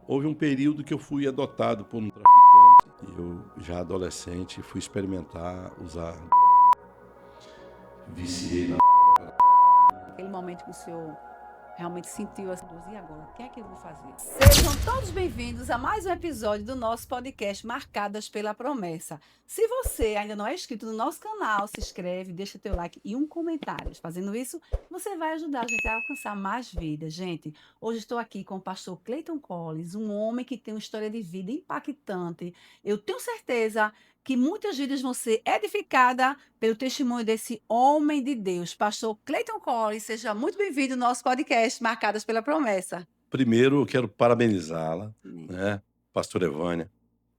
Houve um período que eu fui adotado por um traficante e eu, já adolescente, fui experimentar usar. Viciei na. Aquele momento que o senhor realmente sentiu essa luz. E agora? O que é que eu vou fazer? Sejam todos bem-vindos a mais um episódio do nosso podcast Marcadas pela Promessa. Se você ainda não é inscrito no nosso canal, se inscreve, deixa teu like e um comentário. Fazendo isso, você vai ajudar a gente a alcançar mais vidas. Gente, hoje estou aqui com o pastor Clayton Collins, um homem que tem uma história de vida impactante. Eu tenho certeza que muitas vidas vão ser edificadas pelo testemunho desse homem de Deus, pastor Clayton Collins. Seja muito bem-vindo ao nosso podcast Marcadas pela Promessa. Primeiro, eu quero parabenizá-la, Amém. né, pastora Evânia.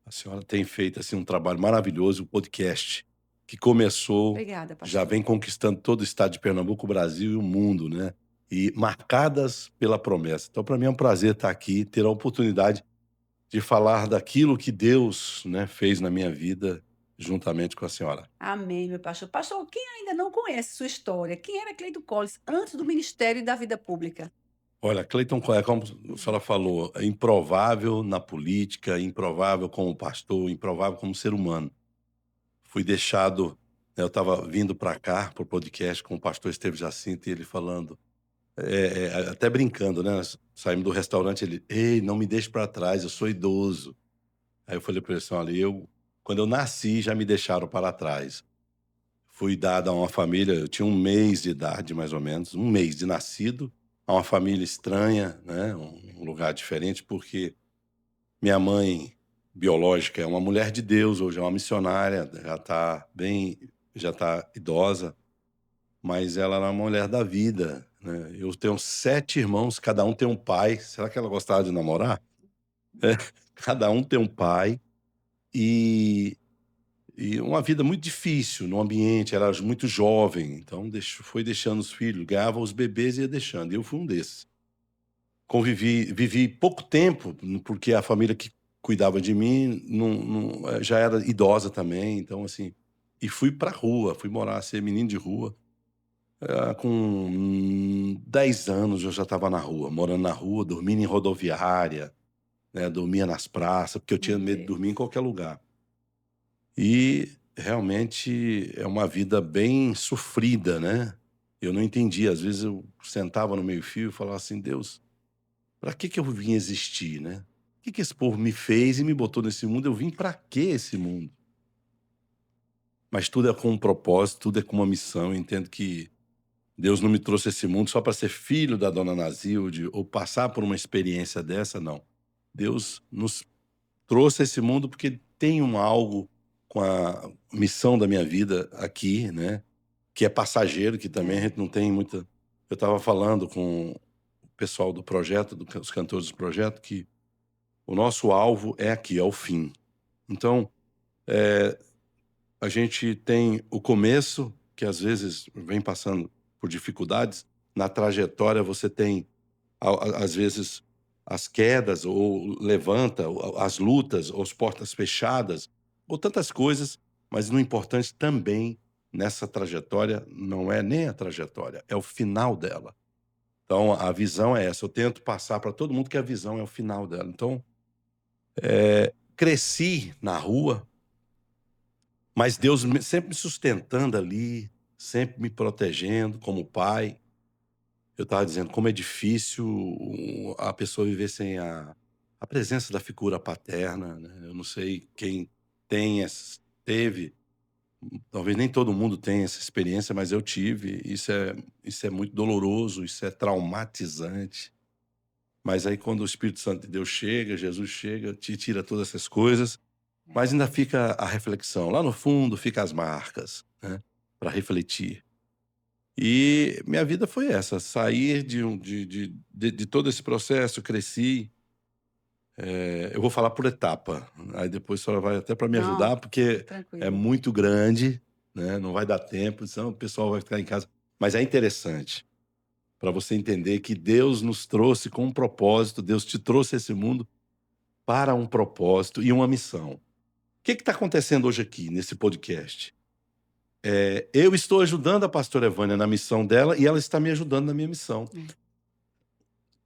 A senhora tem feito assim um trabalho maravilhoso, o podcast que começou, Obrigada, já pastor. vem conquistando todo o estado de Pernambuco, o Brasil e o mundo, né? E marcadas pela promessa. Então, para mim é um prazer estar aqui, ter a oportunidade de falar daquilo que Deus, né, fez na minha vida juntamente com a senhora. Amém, meu pastor. Pastor, quem ainda não conhece sua história, quem era Clayton Collins antes do ministério e da vida pública? Olha, Cleiton, como a senhora falou, é improvável na política, improvável como pastor, improvável como ser humano. Fui deixado, né, eu estava vindo para cá, para o podcast, com o pastor Esteve Jacinto, e ele falando, até brincando, né? Saímos do restaurante, ele, ei, não me deixe para trás, eu sou idoso. Aí eu falei para ele assim, olha, quando eu nasci, já me deixaram para trás. Fui dado a uma família, eu tinha 1 mês de idade, mais ou menos, 1 mês de nascido, a uma família estranha, né? Um lugar diferente, porque minha mãe biológica é uma mulher de Deus, hoje é uma missionária, já está idosa, mas ela era uma mulher da vida, né? Eu tenho 7 irmãos, cada um tem um pai. Será que ela gostava de namorar? É, cada um tem um pai e uma vida muito difícil no ambiente, ela era muito jovem, então foi deixando os filhos, ganhava os bebês e ia deixando, eu fui um desses. Vivi pouco tempo, porque a família que cuidava de mim já era idosa também, então assim, e fui pra rua, fui morar, ser menino de rua. Com 10 anos eu já estava na rua, morando na rua, dormindo em rodoviária, né, dormia nas praças, porque eu tinha Meu medo de dormir em Deus. qualquer lugar. E realmente é uma vida bem sofrida, né? Eu não entendia, às vezes eu sentava no meio-fio e falava assim: "Deus, para que eu vim existir, né? O que esse povo me fez e me botou nesse mundo? Eu vim para que esse mundo?" Mas tudo é com um propósito, tudo é com uma missão. Eu entendo que Deus não me trouxe a esse mundo só para ser filho da dona Nazilde ou passar por uma experiência dessa, não. Deus nos trouxe a esse mundo porque tem algo com a missão da minha vida aqui, né? Que é passageiro, que também a É. gente não tem muita. Eu estava falando com o pessoal do projeto, os cantores do projeto, que o nosso alvo é aqui, é o fim. Então, a gente tem o começo, que às vezes vem passando por dificuldades. Na trajetória, você tem, às vezes, as quedas, ou levanta, ou as lutas, ou as portas fechadas, ou tantas coisas, mas o importante também nessa trajetória não é nem a trajetória, é o final dela. Então, a visão é essa. Eu tento passar para todo mundo que a visão é o final dela. Então, cresci na rua, mas Deus sempre me sustentando ali, sempre me protegendo como pai. Eu estava dizendo como é difícil a pessoa viver sem a presença da figura paterna, né? Eu não sei quem teve, talvez nem todo mundo tenha essa experiência, mas eu tive. Isso é muito doloroso, isso é traumatizante. Mas aí quando o Espírito Santo de Deus chega, Jesus chega, te tira todas essas coisas, mas ainda fica a reflexão. Lá no fundo fica as marcas, né, para refletir. E minha vida foi essa, sair de todo esse processo, cresci. Eu vou falar por etapa, aí depois a senhora vai até para me Não, ajudar, porque é tranquilo. muito grande, né, não vai dar tempo, senão o pessoal vai ficar em casa. Mas é interessante, para você entender que Deus nos trouxe com um propósito, Deus te trouxe a esse mundo para um propósito e uma missão. O que está acontecendo hoje aqui, nesse podcast? Eu estou ajudando a pastora Evânia na missão dela e ela está me ajudando na minha missão. É.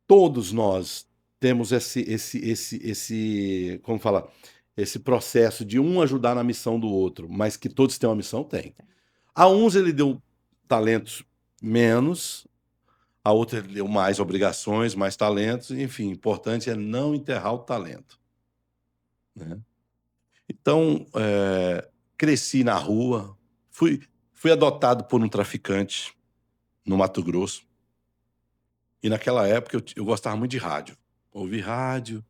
Todos nós temos como fala, esse processo de um ajudar na missão do outro, mas que todos têm uma missão, tem. A uns ele deu talentos menos, a outra ele deu mais obrigações, mais talentos, enfim, o importante é não enterrar o talento, né? Então, cresci na rua, fui adotado por um traficante no Mato Grosso, e naquela época eu gostava muito de rádio. Ouvir rádio,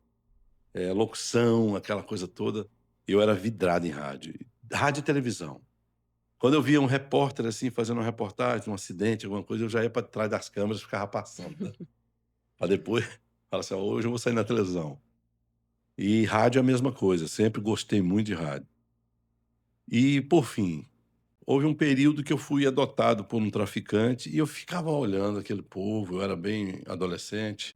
locução, aquela coisa toda. Eu era vidrado em rádio. Rádio e televisão. Quando eu via um repórter assim, fazendo uma reportagem, um acidente, alguma coisa, eu já ia para trás das câmeras e ficava passando, né? Para depois falar assim: "Ó, hoje eu vou sair na televisão". E rádio é a mesma coisa, sempre gostei muito de rádio. E, por fim, houve um período que eu fui adotado por um traficante e eu ficava olhando aquele povo, eu era bem adolescente.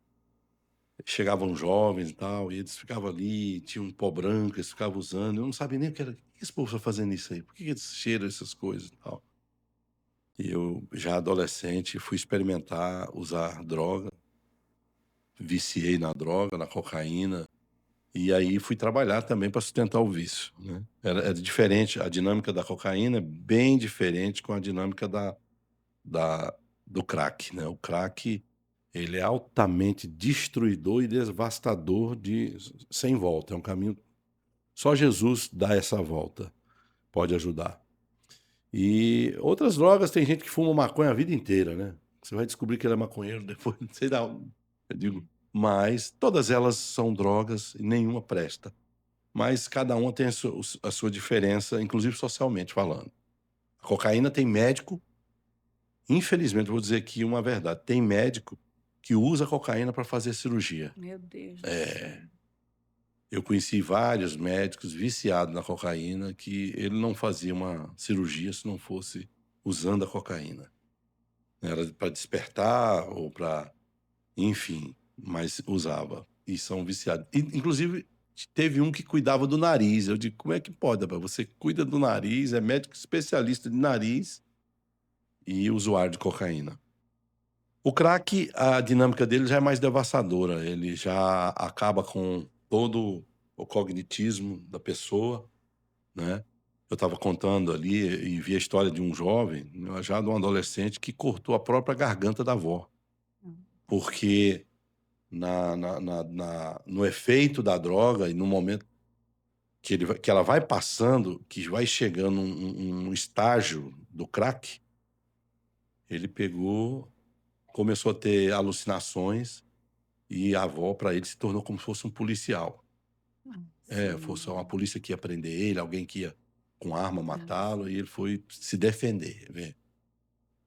Chegavam jovens e tal, e eles ficavam ali, tinha um pó branco, eles ficavam usando, eu não sabia nem o que era. "O que esse povo está fazendo isso aí? Por que eles cheiram essas coisas e tal?" E eu, já adolescente, fui experimentar usar droga, viciei na droga, na cocaína, e aí fui trabalhar também para sustentar o vício, né. Era diferente, a dinâmica da cocaína é bem diferente com a dinâmica da do crack, né. O crack, ele é altamente destruidor e devastador de sem volta, é um caminho, só Jesus dá essa volta, pode ajudar. E outras drogas, tem gente que fuma maconha a vida inteira, né. Você vai descobrir que ele é maconheiro depois, não sei da onde, eu digo, mas todas elas são drogas e nenhuma presta. Mas cada uma tem a sua diferença, inclusive socialmente falando. A cocaína tem médico, infelizmente, eu vou dizer aqui uma verdade, tem médico que usa cocaína para fazer cirurgia. Meu Deus do céu. É, eu conheci vários médicos viciados na cocaína que ele não fazia uma cirurgia se não fosse usando a cocaína. Era para despertar ou para, enfim, mas usava. E são viciados. Inclusive, teve um que cuidava do nariz. Eu digo, como é que pode, rapaz? Você cuida do nariz, é médico especialista de nariz e usuário de cocaína. O crack, a dinâmica dele já é mais devastadora, ele já acaba com todo o cognitismo da pessoa, né. Eu estava contando ali e vi a história de um jovem, né, já de um adolescente que cortou a própria garganta da avó, Hum. porque no efeito da droga e no momento que ela vai passando, que vai chegando um estágio do crack, ele pegou, começou a ter alucinações. E a avó, para ele, se tornou como se fosse um policial. Ah, Fosse uma sim. polícia que ia prender ele, alguém que ia com arma Nossa. matá-lo, e ele foi se defender, vê.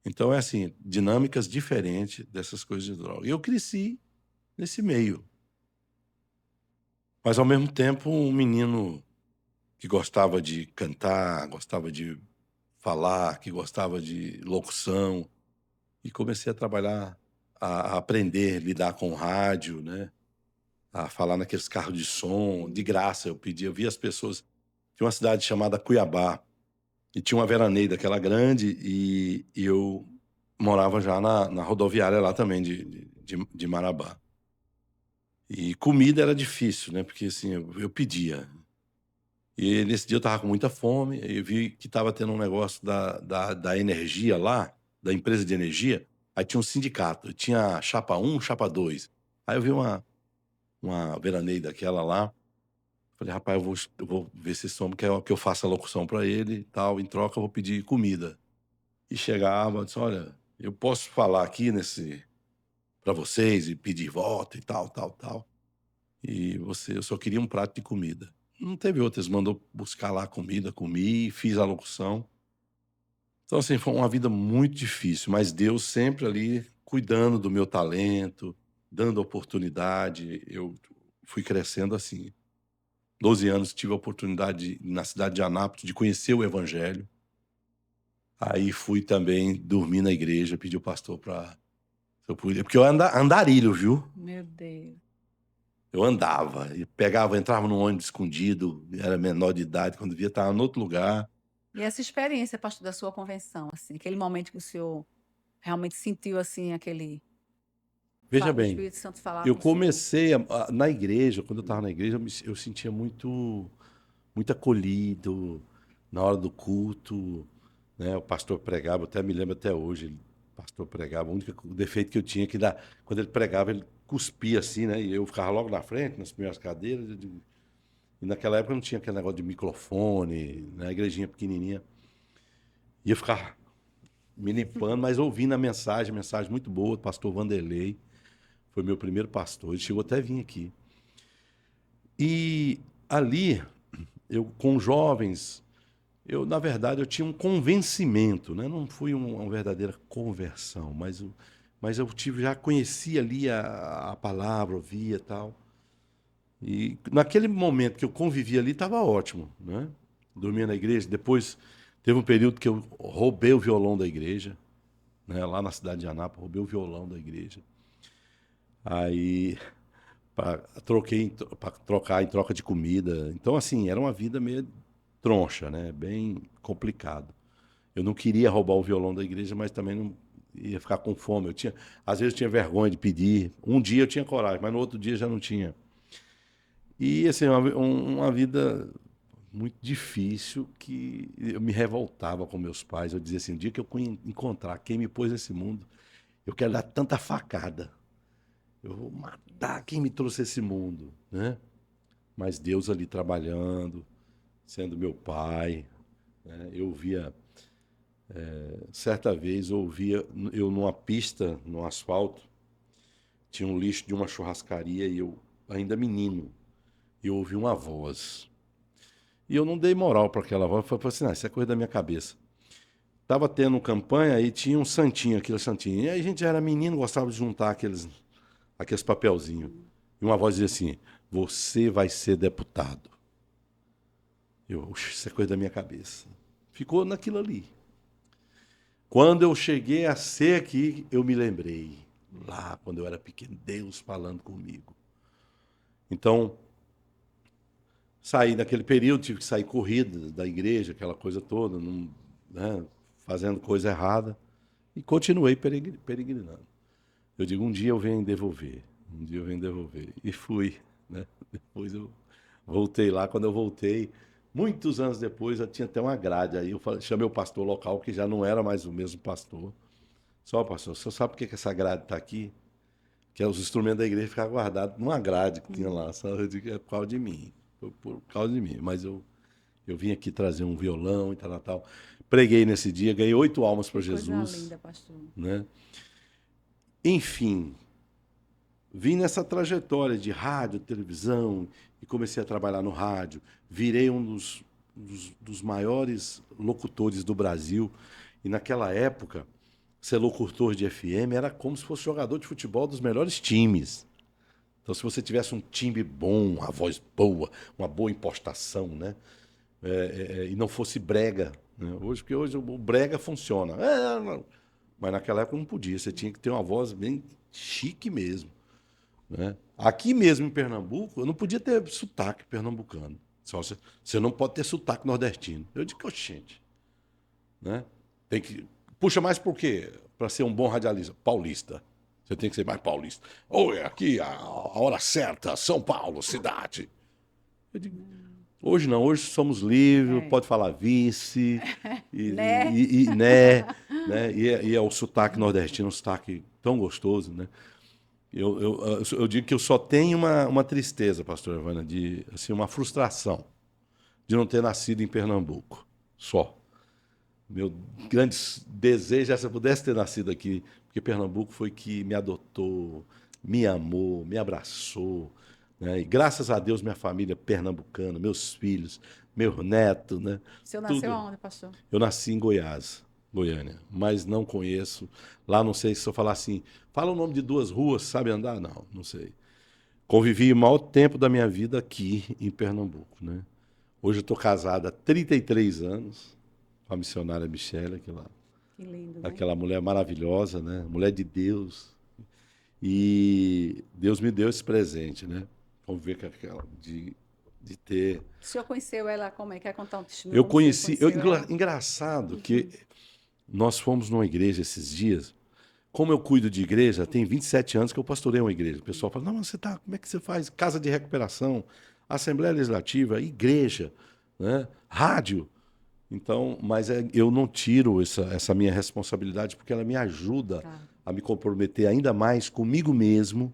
Então é assim, dinâmicas diferentes dessas coisas de droga. E eu cresci nesse meio, mas ao mesmo tempo um menino que gostava de cantar, gostava de falar, que gostava de locução, e comecei a trabalhar, a aprender a lidar com rádio, né. A falar naqueles carros de som, de graça eu pedia, eu via as pessoas, tinha uma cidade chamada Cuiabá, e tinha uma veraneio daquela grande, e eu morava já na rodoviária lá também de Marabá. E comida era difícil, né, porque assim, eu pedia. E nesse dia eu estava com muita fome, aí eu vi que estava tendo um negócio da energia lá, da empresa de energia, aí tinha um sindicato, tinha chapa um, chapa 2. Aí eu vi uma veraneio daquela lá. Falei: "Rapaz, eu vou ver se esse homem quer que eu faça a locução para ele e tal, em troca eu vou pedir comida". E chegava, disse: "Olha, eu posso falar aqui nesse para vocês e pedir voto e tal, tal, tal, eu só queria um prato de comida". Não teve outra, eles mandou buscar lá a comida, comi, fiz a locução. Então, assim, foi uma vida muito difícil, mas Deus sempre ali cuidando do meu talento, dando oportunidade, eu fui crescendo assim. 12 anos tive a oportunidade na cidade de Anápolis de conhecer o evangelho. Aí fui também dormir na igreja, pedi ao pastor para, se eu podia, porque eu andarilho, viu. Meu Deus. Eu andava e pegava, entrava num ônibus escondido, era menor de idade, quando via estava em outro lugar. E essa experiência, pastor, da sua convenção, assim, aquele momento que o senhor realmente sentiu, assim, aquele Veja O bem, Espírito Santo falar eu com o senhor? comecei na igreja, quando eu estava na igreja, eu sentia muito acolhido na hora do culto, né? O pastor pregava, eu até me lembro até hoje, o pastor pregava, o defeito que eu tinha é que quando ele pregava, ele cuspia assim, né? E eu ficava logo na frente, nas primeiras cadeiras, e naquela época não tinha aquele negócio de microfone, né? A igrejinha pequenininha. E eu ficava me limpando, mas ouvindo a mensagem muito boa do pastor Vanderlei, foi meu primeiro pastor, ele chegou até a vir aqui. E ali, eu com jovens, na verdade, eu tinha um convencimento, né? Não foi uma verdadeira conversão, mas eu tive, já conhecia ali a palavra, ouvia e tal. E naquele momento que eu convivi ali, estava ótimo, né? Dormia na igreja. Depois, teve um período que eu roubei o violão da igreja, né? Lá na cidade de Anápolis, roubei o violão da igreja. Aí, para trocar em troca de comida. Então, assim, era uma vida meio troncha, né? Bem complicado. Eu não queria roubar o violão da igreja, mas também não ia ficar com fome. Às vezes eu tinha vergonha de pedir. Um dia eu tinha coragem, mas no outro dia já não tinha. E assim, uma vida muito difícil que eu me revoltava com meus pais. Eu dizia assim, o dia que eu encontrar quem me pôs nesse mundo, eu quero dar tanta facada. Eu vou matar quem me trouxe esse mundo, né? Mas Deus ali trabalhando, sendo meu pai, né? Eu via, certa vez eu via eu numa pista, no asfalto, tinha um lixo de uma churrascaria e eu ainda menino, e eu ouvi uma voz. E eu não dei moral para aquela voz, falei assim, isso é coisa da minha cabeça. Tava tendo campanha e tinha um santinho, aquele santinho. E aí a gente já era menino, gostava de juntar aqueles papelzinhos. E uma voz dizia assim: você vai ser deputado. Isso é coisa da minha cabeça. Ficou naquilo ali. Quando eu cheguei a ser aqui, eu me lembrei. Lá, quando eu era pequeno, Deus falando comigo. Então, saí naquele período, tive que sair corrida da igreja, aquela coisa toda, né, fazendo coisa errada. E continuei peregrinando. Eu digo, um dia eu venho devolver. Um dia eu venho devolver. E fui, né? Depois eu voltei lá. Quando eu voltei, muitos anos depois, eu tinha até uma grade. Aí eu chamei o pastor local, que já não era mais o mesmo pastor. Só, pastor, o senhor sabe por que essa grade está aqui? Que é os instrumentos da igreja ficavam guardados numa grade que tinha lá. Só eu digo, é por causa de mim. Foi por causa de mim. Mas eu vim aqui trazer um violão e tal, tal. Preguei nesse dia, ganhei 8 almas para Que coisa Jesus, linda, pastor. né? Enfim, vim nessa trajetória de rádio, televisão, e comecei a trabalhar no rádio. Virei um dos maiores locutores do Brasil. E naquela época, ser locutor de FM era como se fosse jogador de futebol dos melhores times. Então, se você tivesse um time bom, uma voz boa, uma boa impostação, né? E não fosse brega, né? Porque hoje o brega funciona. Mas naquela época não podia, você tinha que ter uma voz bem chique mesmo, né? Aqui mesmo em Pernambuco, eu não podia ter sotaque pernambucano. Só você não pode ter sotaque nordestino. Eu digo, oxente, né? Tem que. Puxa mais por quê? Para ser um bom radialista. Paulista. Você tem que ser mais paulista. Oi, aqui a hora certa, São Paulo, cidade. Eu digo, hoje não, hoje somos livres, É. pode falar vice, Né? né? E é o sotaque nordestino, um sotaque tão gostoso, né? Eu digo que eu só tenho uma tristeza, pastor Evana, assim, uma frustração de não ter nascido em Pernambuco. Só. Meu grande desejo é se eu pudesse ter nascido aqui, porque Pernambuco foi que me adotou, me amou, me abraçou, né? E graças a Deus minha família é pernambucana, meus filhos, meu neto, né? O senhor nasceu Tudo. aonde, pastor? Eu nasci em Goiás, Goiânia, mas não conheço. Lá não sei se eu falar assim, fala o nome de 2 ruas, sabe andar? Não, não sei. Convivi o maior tempo da minha vida aqui em Pernambuco, né? Hoje eu estou casado há 33 anos com a missionária Michele, Que lindo, né? aquela mulher maravilhosa, né? Mulher de Deus. E Deus me deu esse presente, né? Conviver com aquela, de ter. O senhor conheceu ela como é? Quer contar um testemunho Eu como o senhor conheci. conheceu ela? Engraçado que nós fomos numa igreja esses dias, como eu cuido de igreja, tem 27 anos que eu pastorei uma igreja. O pessoal fala, não, mas como é que você faz? Casa de recuperação, Assembleia Legislativa, igreja, né? Rádio. Então, mas eu não tiro essa minha responsabilidade porque ela me ajuda Claro. a me comprometer ainda mais comigo mesmo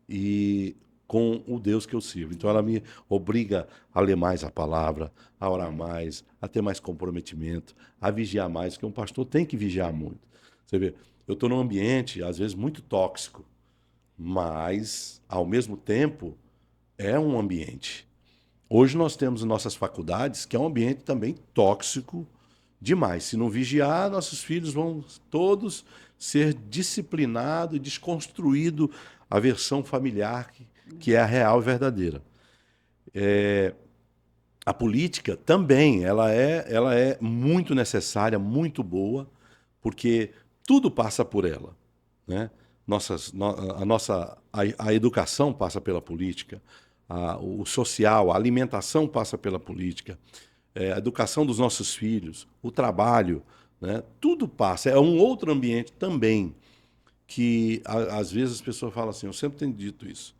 e com o Deus que eu sirvo. Então, ela me obriga a ler mais a palavra, a orar mais, a ter mais comprometimento, a vigiar mais, porque um pastor tem que vigiar muito. Você vê, eu estou num ambiente, às vezes, muito tóxico, mas, ao mesmo tempo, é um ambiente. Hoje nós temos nossas faculdades, que é um ambiente também tóxico demais. Se não vigiar, nossos filhos vão todos ser disciplinados e desconstruído a versão familiar que é a real e verdadeira. A política também, ela é muito necessária, muito boa, porque tudo passa por ela, né? A educação passa pela política, o social, a alimentação passa pela política, a educação dos nossos filhos, o trabalho, né? Tudo passa. É um outro ambiente também que às vezes as pessoas falam assim, eu sempre tenho dito isso,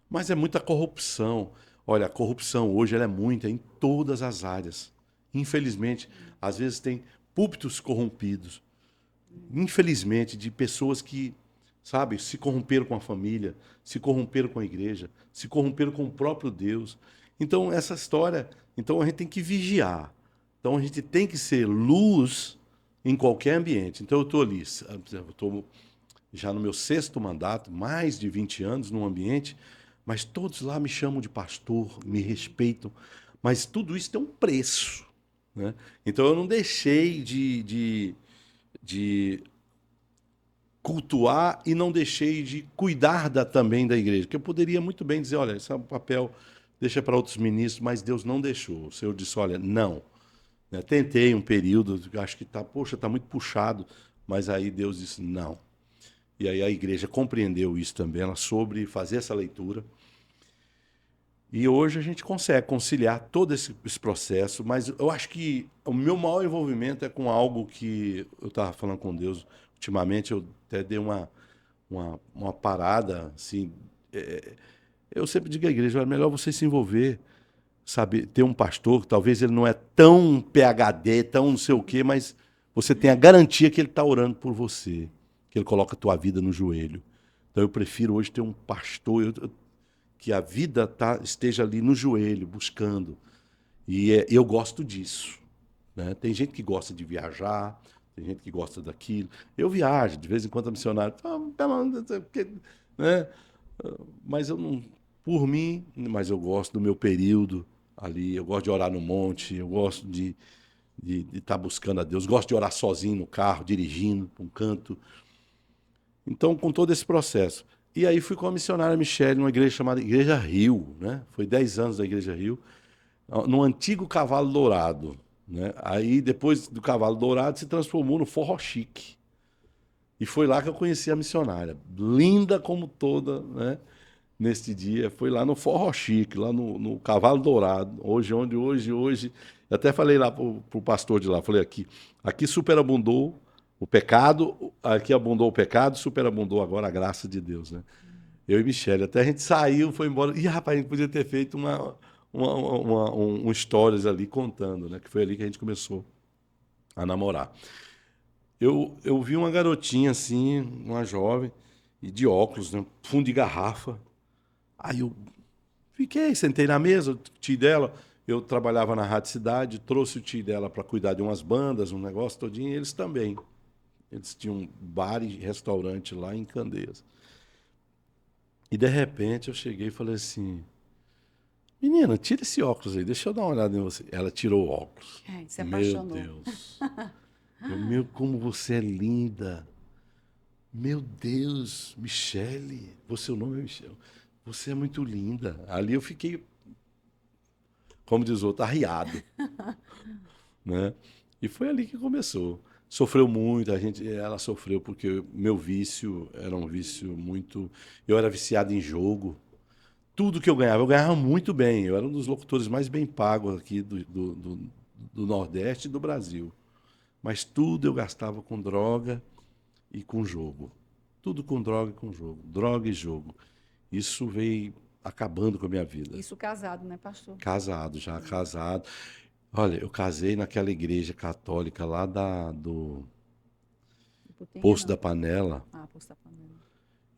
mas é muita corrupção. Olha, a corrupção hoje ela é muita em todas as áreas. Infelizmente, às vezes tem púlpitos corrompidos. Infelizmente, de pessoas que, sabe, se corromperam com a família, se corromperam com a igreja, se corromperam com o próprio Deus. Então, essa história, então a gente tem que vigiar. Então, a gente tem que ser luz em qualquer ambiente. Então, eu estou ali, eu estou já no meu 6º mandato, mais de 20 anos num ambiente, mas todos lá me chamam de pastor, me respeitam, mas tudo isso tem um preço, né? Então eu não deixei de cultuar e não deixei de cuidar também da igreja, que eu poderia muito bem dizer, olha, esse é um papel deixa para outros ministros, mas Deus não deixou. O Senhor disse, olha, não. Né? Tentei um período, acho que está muito puxado, mas aí Deus disse, não. E aí a igreja compreendeu isso também, ela soube fazer essa leitura. E hoje a gente consegue conciliar todo esse processo, mas eu acho que o meu maior envolvimento é com algo que eu estava falando com Deus. Ultimamente eu até dei uma parada, assim. Eu sempre digo à igreja, é melhor você se envolver, sabe? Ter um pastor, que talvez ele não é tão PhD, tão não sei o quê, mas você tem a garantia que ele está orando por você, que ele coloca a tua vida no joelho. Então eu prefiro hoje ter um pastor, que a vida esteja ali no joelho, buscando. E eu gosto disso. Né? Tem gente que gosta de viajar, tem gente que gosta daquilo. Eu viajo, de vez em quando a missionária, né? Mas eu não, por mim, mas eu gosto do meu período ali, eu gosto de orar no monte, eu gosto de estar buscando a Deus, gosto de orar sozinho no carro, dirigindo para um canto. Então, com todo esse processo. E aí fui com a missionária Michele, numa igreja chamada Igreja Rio, né? Foi 10 anos da Igreja Rio, no antigo Cavalo Dourado, né? Aí, depois do Cavalo Dourado, se transformou no Forró Chique. E foi lá que eu conheci a missionária, linda como toda, né? Neste dia, foi lá no Forró Chique, lá no Cavalo Dourado, hoje, eu até falei lá pro pastor de lá, falei aqui superabundou o pecado, aqui abundou o pecado, superabundou agora a graça de Deus, né? Eu e Michele, até a gente saiu, foi embora, e rapaz, a gente podia ter feito um stories ali contando, né? Que foi ali que a gente começou a namorar. Eu vi uma garotinha assim, uma jovem, e de óculos, né? Fundo de garrafa. Aí eu fiquei, sentei na mesa, o tio dela, eu trabalhava na Rádio Cidade, trouxe o tio dela para cuidar de umas bandas, um negócio todinho, e eles também. Eles tinham um bar e restaurante lá em Candeias. E de repente eu cheguei e falei assim, menina, tira esse óculos aí, deixa eu dar uma olhada em você. Ela tirou o óculos. Se Meu apaixonou. Deus. Meu, como você é linda. Meu Deus, Michele, seu nome é Michele. Você é muito linda. Ali eu fiquei, como diz o outro, arriado, né? E foi ali que começou. Sofreu muito, ela sofreu porque meu vício era um vício muito. Eu era viciado em jogo. Tudo que eu ganhava muito bem. Eu era um dos locutores mais bem pagos aqui do Nordeste e do Brasil. Mas tudo eu gastava com droga e com jogo. Tudo com droga e com jogo. Droga e jogo. Isso veio acabando com a minha vida. Isso casado, né, pastor? Casado, já casado. Olha, eu casei naquela igreja católica lá do Putinha, Poço da não. Panela. Ah, posto da panela.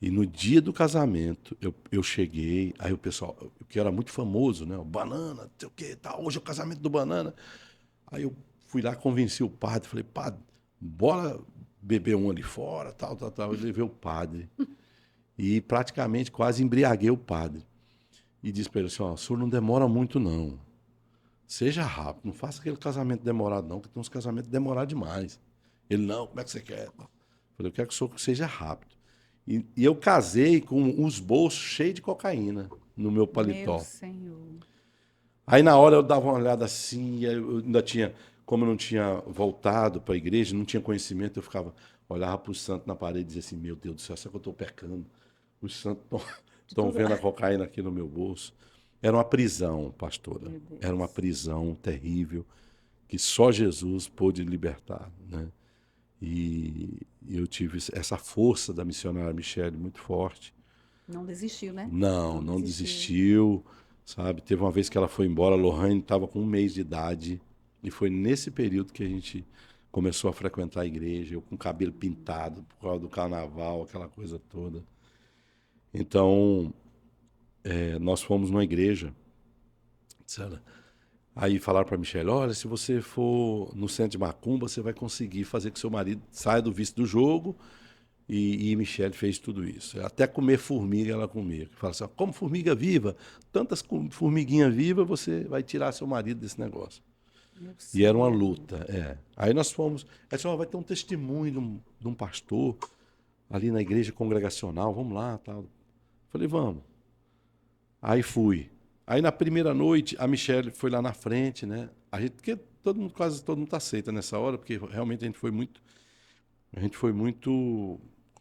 E no dia do casamento, eu cheguei, aí o pessoal, que era muito famoso, né? O Banana, não sei o quê, tá, hoje é o casamento do Banana. Aí eu fui lá, convenci o padre, falei, padre, bora beber um ali fora, tal, tal, tal. Eu levei o padre e praticamente quase embriaguei o padre. E disse para ele assim, ó, o senhor não demora muito não, seja rápido, não faça aquele casamento demorado não, que tem uns casamentos demorados demais. Ele, não, como é que você quer? Eu falei, eu quero que o senhor seja rápido. E eu casei com os bolsos cheios de cocaína no meu Meu paletó. Senhor. Aí na hora eu dava uma olhada assim, eu ainda tinha, como eu não tinha voltado para a igreja, não tinha conhecimento, eu ficava, olhava para os santos na parede e dizia assim, meu Deus do céu, será que eu estou pecando? Os santos De estão tudo. vendo a cocaína aqui no meu bolso. Era uma prisão, pastora. Meu Era uma Deus. prisão terrível que só Jesus pôde libertar, né? E eu tive essa força da missionária Michele muito forte. Não desistiu, né? Não, Não não desistiu. desistiu, sabe? Teve uma vez que ela foi embora, a Lohane estava com 1 mês de idade, e foi nesse período que a gente começou a frequentar a igreja, eu com o cabelo pintado por causa do carnaval, aquela coisa toda. Então, nós fomos numa igreja, disseram, aí falaram para Michelle, olha, se você for no centro de macumba, você vai conseguir fazer que seu marido saia do vício do jogo. E Michelle fez tudo isso. Até comer formiga ela comia. Fala assim, ó, como formiga viva, tantas formiguinhas vivas, você vai tirar seu marido desse negócio. Meu E era uma Senhor. luta, é. Aí nós fomos, aí disse, ó, vai ter um testemunho de um pastor ali na igreja congregacional, vamos lá, tal. Falei, vamos. Aí fui. Aí na primeira noite, a Michelle foi lá na frente, né? A gente, porque todo mundo, quase todo mundo tá aceita nessa hora, porque realmente a gente foi muito,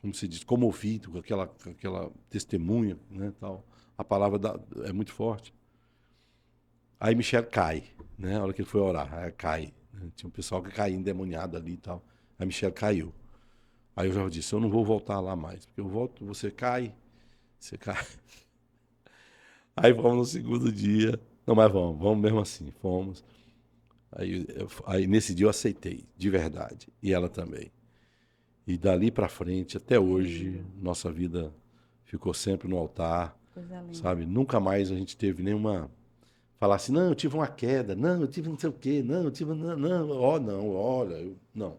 como se diz, comovido com aquela testemunha, né, tal. A palavra é muito forte. Aí Michel cai, né? A hora que ele foi orar, aí cai. Né? Tinha um pessoal que caía endemoniado ali e tal. Aí Michel caiu. Aí eu já disse, eu não vou voltar lá mais, porque eu volto, você cai, você cai. Aí vamos no segundo dia. Não, mas vamos mesmo assim, fomos. Aí nesse dia eu aceitei, de verdade. E ela também. E dali para frente, até Que hoje, lindo. nossa vida ficou sempre no altar, Coisa linda. sabe? Nunca mais a gente teve nenhuma. Falar assim, não, eu tive uma queda, não, eu tive não sei o quê, não, eu tive. Não, não, não, olha, não.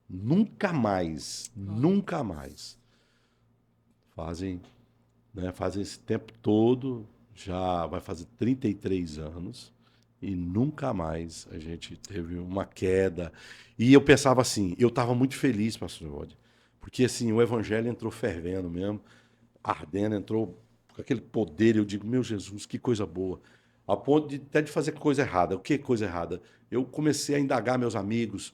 Nunca mais, Glória a nunca Deus. mais. Fazem, fazem esse tempo todo, já vai fazer 33 anos, e nunca mais a gente teve uma queda. E eu pensava assim, eu estava muito feliz, pastor Wode, porque assim, o evangelho entrou fervendo mesmo, ardendo, entrou com aquele poder, eu digo, meu Jesus, que coisa boa. A ponto de até de fazer coisa errada. O que coisa errada? Eu comecei a indagar meus amigos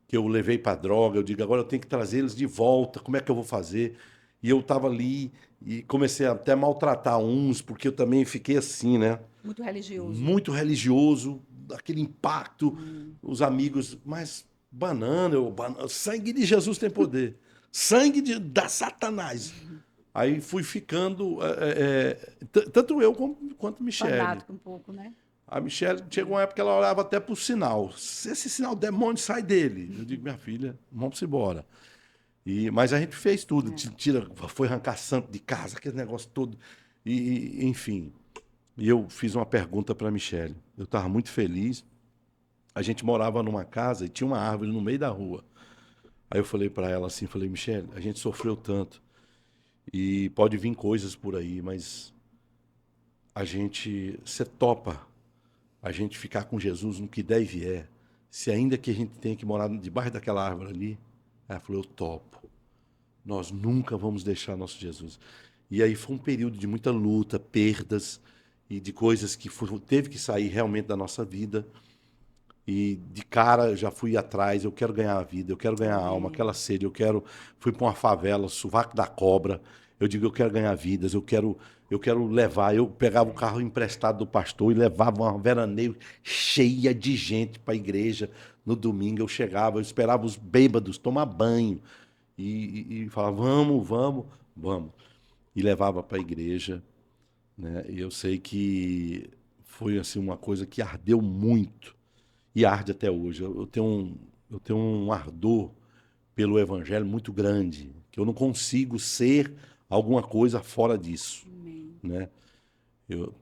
que eu levei para droga, eu digo, agora eu tenho que trazer eles de volta, como é que eu vou fazer? E eu estava ali e comecei até a maltratar uns, porque eu também fiquei assim, né? Muito religioso. Muito religioso, aquele impacto, Hum. os amigos, mas banana, sangue de Jesus tem poder, sangue da Satanás. Aí fui ficando, tanto eu quanto Michele. Fanático um pouco, né? A Michelle chegou uma época que ela olhava até pro sinal. Se esse sinal demônio sai dele. Eu digo, minha filha, vamos embora. Mas a gente fez tudo, É. foi arrancar santo de casa, aquele negócio todo. Enfim. E eu fiz uma pergunta para a Michelle. Eu estava muito feliz. A gente morava numa casa e tinha uma árvore no meio da rua. Aí eu falei para ela assim, falei, Michelle, a gente sofreu tanto e pode vir coisas por aí, mas você topa a gente ficar com Jesus no que der e vier, se ainda que a gente tenha que morar debaixo daquela árvore ali. Ela falou, eu topo. Nós nunca vamos deixar nosso Jesus. E aí foi um período de muita luta, perdas e de coisas que teve que sair realmente da nossa vida. E de cara já fui atrás, eu quero ganhar a vida, eu quero ganhar a alma, Amém. aquela sede, fui para uma favela, sovaco da cobra. Eu digo, eu quero ganhar vidas, eu quero levar. Eu pegava o carro emprestado do pastor e levava uma veraneio cheia de gente para a igreja. No domingo eu chegava, eu esperava os bêbados tomar banho. e falava, vamos, vamos, vamos. E levava para a igreja, né? E eu sei que foi assim uma coisa que ardeu muito e arde até hoje. Eu tenho um ardor pelo evangelho muito grande, que eu não consigo ser alguma coisa fora disso, Amém. né?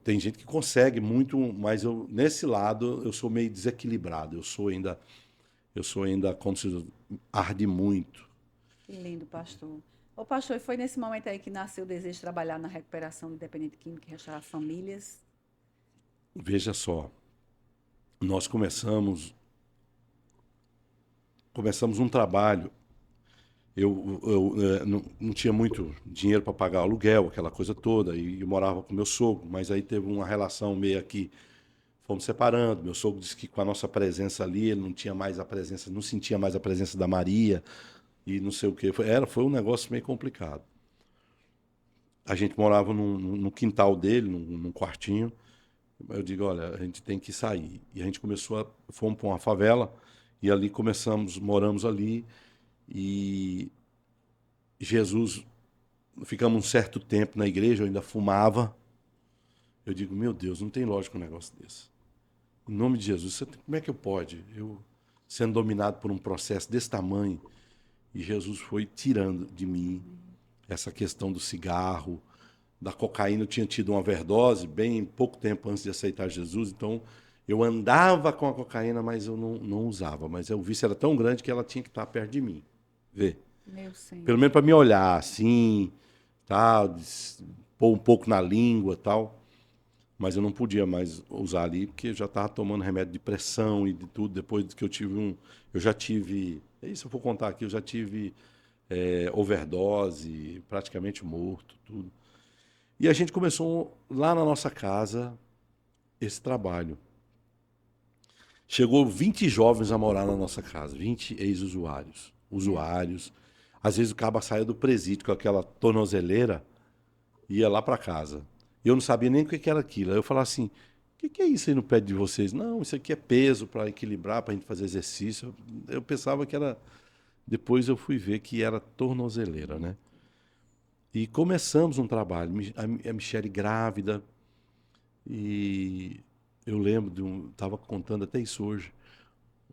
Tem gente que consegue muito, mas eu nesse lado eu sou meio desequilibrado. Eu sou ainda como se arde muito. Que lindo, pastor. Ô, pastor, e foi nesse momento aí que nasceu o desejo de trabalhar na recuperação de dependente químico e restaurar famílias? Veja só, nós começamos um trabalho. Não tinha muito dinheiro para pagar aluguel, aquela coisa toda, e eu morava com meu sogro, mas aí teve uma relação meio que fomos separando. Meu sogro disse que com a nossa presença ali, ele não tinha mais a presença, não sentia mais a presença da Maria e não sei o quê. Foi um negócio meio complicado. A gente morava no quintal dele, num quartinho. Eu digo, olha, a gente tem que sair. E a gente fomos para uma favela e ali moramos ali e Jesus, ficamos um certo tempo na igreja, eu ainda fumava. Eu digo, meu Deus, não tem lógica um negócio desse. Em nome de Jesus, como é que eu pode? Eu sendo dominado por um processo desse tamanho, e Jesus foi tirando de mim essa questão do cigarro, da cocaína. Eu tinha tido uma overdose bem pouco tempo antes de aceitar Jesus, então eu andava com a cocaína, mas eu não usava. Mas o vício era tão grande que ela tinha que estar perto de mim. Vê. Meu Pelo Senhor. menos para me olhar assim, tal, pôr um pouco na língua tal. Mas eu não podia mais usar ali, porque eu já estava tomando remédio de pressão e de tudo. Depois que eu tive eu já tive. Isso eu vou contar aqui, eu já tive overdose, praticamente morto, tudo. E a gente começou lá na nossa casa esse trabalho. Chegou 20 jovens a morar na nossa casa, 20 ex-usuários. Meu Usuários. Às vezes o caba saía do presídio com aquela tornozeleira e ia lá para casa. E eu não sabia nem o que era aquilo. Aí eu falava assim: o que é isso aí no pé de vocês? Não, isso aqui é peso para equilibrar, para a gente fazer exercício. Eu pensava que era. Depois eu fui ver que era tornozeleira, né? E começamos um trabalho. A Michele grávida. E eu lembro estava contando até isso hoje.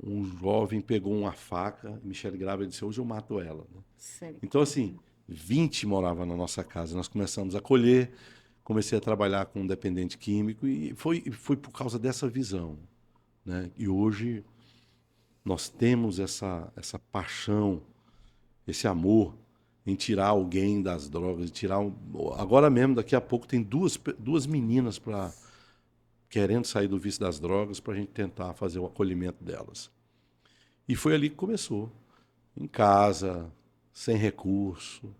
Um jovem pegou uma faca, Michele grávida disse: hoje eu mato ela, né? Então, assim, misericórdia. 20 moravam na nossa casa. Nós começamos a colher, comecei a trabalhar com um dependente químico e foi por causa dessa visão, né? E hoje nós temos essa paixão, esse amor em tirar alguém das drogas, agora mesmo, daqui a pouco, tem duas meninas querendo sair do vício das drogas para a gente tentar fazer o acolhimento delas. E foi ali que começou. Em casa, sem recurso.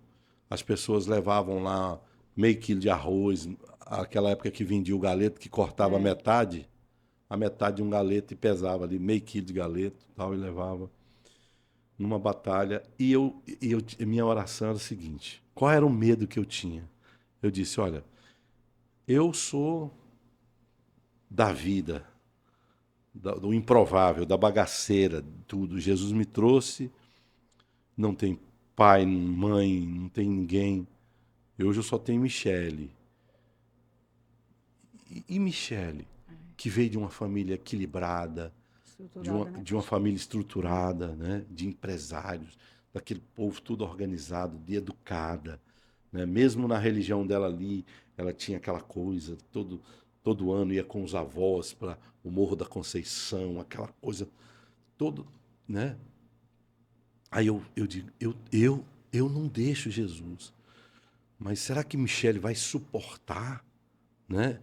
As pessoas levavam lá meio quilo de arroz, aquela época que vendia o galeto, que cortava É, a metade de um galeto e pesava ali meio quilo de galeto tal, e levava numa batalha. Minha oração era o seguinte: qual era o medo que eu tinha? Eu disse: olha, eu sou da vida, do improvável, da bagaceira, tudo. Jesus me trouxe, não tem pai, mãe, não tem ninguém. Hoje eu só tenho Michele. E Michele, que veio de uma família equilibrada, estruturada, né, de uma pastor? família estruturada, né, de empresários, daquele povo tudo organizado, de educada, né? Mesmo na religião dela ali, ela tinha aquela coisa, todo ano ia com os avós para o Morro da Conceição, aquela coisa, todo, né? Aí eu digo, eu não deixo Jesus, mas será que Michele vai suportar, né?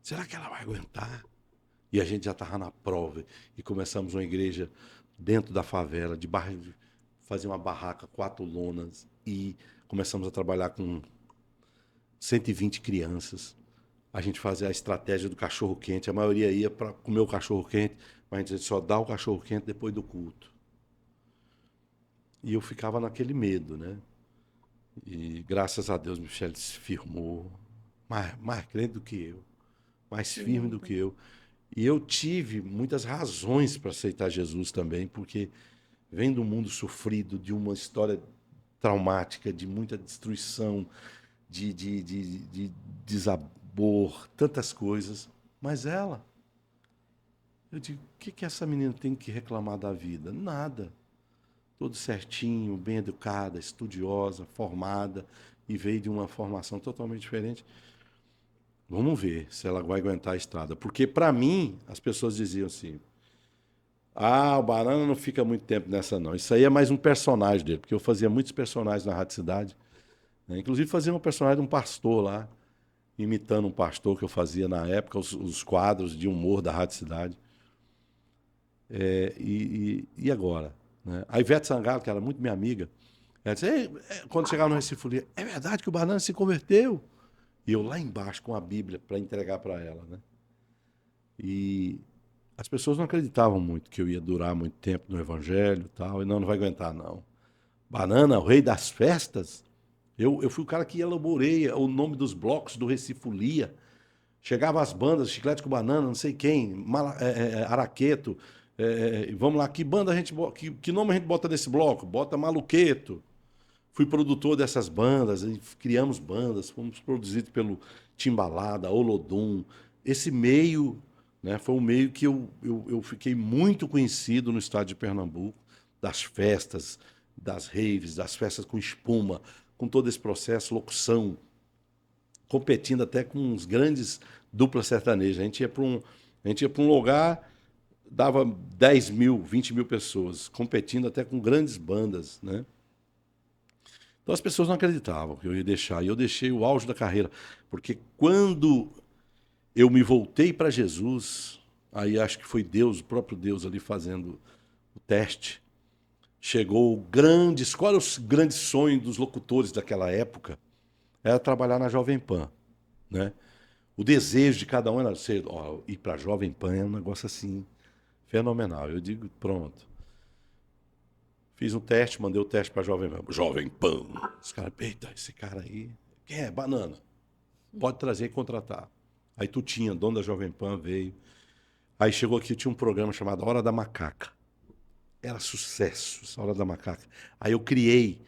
Será que ela vai aguentar? E a gente já estava na prova e começamos uma igreja dentro da favela, fazer uma barraca, 4 lonas, e começamos a trabalhar com 120 crianças. A gente fazia a estratégia do cachorro quente, a maioria ia para comer o cachorro quente, mas a gente só dá o cachorro quente depois do culto. E eu ficava naquele medo, né? E graças a Deus, Michele se firmou, mais crente do que eu, mais Que firme do lindo. que eu. E eu tive muitas razões para aceitar Jesus também, porque vem do mundo sofrido, de uma história traumática, de muita destruição, de desabor, tantas coisas. Mas ela, eu digo, o que essa menina tem que reclamar da vida? Nada. Tudo certinho, bem educada, estudiosa, formada, e veio de uma formação totalmente diferente. Vamos ver se ela vai aguentar a estrada. Porque, para mim, as pessoas diziam assim, o Banana não fica muito tempo nessa, não. Isso aí é mais um personagem dele, porque eu fazia muitos personagens na Rádio Cidade, né? Inclusive fazia um personagem de um pastor lá, imitando um pastor que eu fazia na época, os quadros de humor da Rádio Cidade. E agora? Né? A Ivete Sangalo, que era muito minha amiga, ela disse, quando chegava no Recife Folia, é verdade que o Banana se converteu? E eu lá embaixo com a Bíblia para entregar para ela, né? E as pessoas não acreditavam muito que eu ia durar muito tempo no Evangelho e tal, e não vai aguentar, não. Banana, o rei das festas. Eu fui o cara que elaborei o nome dos blocos do Recife Folia. Chegava as bandas, Chiclete com Banana, não sei quem, Araqueto. Vamos lá, que banda a gente que nome a gente bota nesse bloco? Bota Maluqueto. Fui produtor dessas bandas, criamos bandas, fomos produzidos pelo Timbalada, Olodum. Esse meio, né, foi um meio que eu fiquei muito conhecido no estado de Pernambuco, das festas, das raves, das festas com espuma, com todo esse processo, locução, competindo até com uns grandes duplas sertanejas. A gente ia para um lugar, dava 10 mil, 20 mil pessoas, competindo até com grandes bandas, né? Então as pessoas não acreditavam que eu ia deixar. E eu deixei o auge da carreira. Porque quando eu me voltei para Jesus, aí acho que foi Deus, o próprio Deus ali fazendo o teste, chegou o grande... Qual era o grande sonho dos locutores daquela época? Era trabalhar na Jovem Pan, né? O desejo de cada um era ir para a Jovem Pan é um negócio assim, fenomenal. Eu digo, pronto. Fiz um teste, mandei o teste para a Jovem Pan. Jovem Pan. Os caras, eita, esse cara aí, quem é? Banana. Pode trazer e contratar. Aí Tutinha, dono da Jovem Pan, veio. Aí chegou aqui, tinha um programa chamado Hora da Macaca. Era sucesso, essa Hora da Macaca. Aí eu criei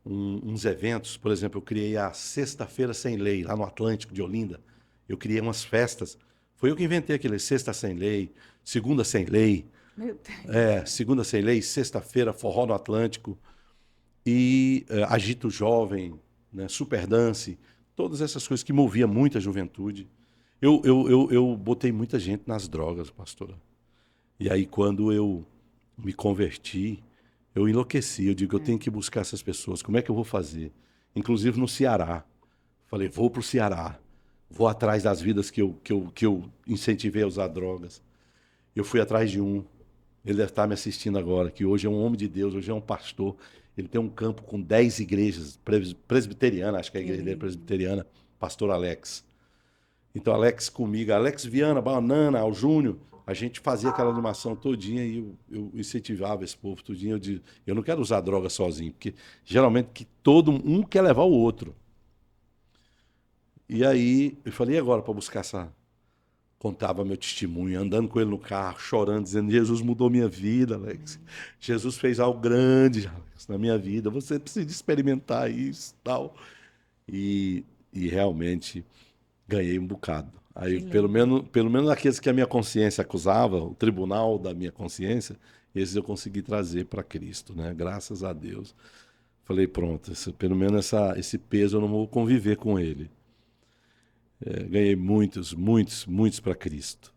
uns eventos, por exemplo, eu criei a Sexta-feira Sem Lei, lá no Atlântico de Olinda. Eu criei umas festas. Foi eu que inventei aquele Sexta Sem Lei, Segunda Sem Lei. Meu Deus. Segunda Sem Lei, sexta-feira, Forró no Atlântico. E Agito Jovem, né, Super Dance, todas essas coisas que moviam muita juventude. Eu botei muita gente nas drogas, pastora. E aí, quando eu me converti, eu enlouqueci. Eu digo, eu tenho que buscar essas pessoas. Como é que eu vou fazer? Inclusive no Ceará. Falei, vou para o Ceará. Vou atrás das vidas que eu incentivei a usar drogas. Eu fui atrás de um. Ele deve estar me assistindo agora, que hoje é um homem de Deus, hoje é um pastor. Ele tem um campo com 10 igrejas presbiterianas, acho que a igreja dele é presbiteriana, pastor Alex. Então, Alex comigo, Alex Viana, Banana, ao Júnior, a gente fazia aquela animação todinha e eu incentivava esse povo todinho. Eu não quero usar droga sozinho, porque geralmente que todo um quer levar o outro. E aí, eu falei, e agora para buscar essa... Contava meu testemunho, andando com ele no carro, chorando, dizendo, Jesus mudou minha vida, Alex. Jesus fez algo grande, Alex, na minha vida. Você precisa experimentar isso, tal. E realmente ganhei um bocado. Aí, pelo menos aqueles que a minha consciência acusava, o tribunal da minha consciência, esses eu consegui trazer para Cristo, né? Graças a Deus. Falei, pronto, pelo menos esse peso eu não vou conviver com ele. Ganhei muitos para Cristo.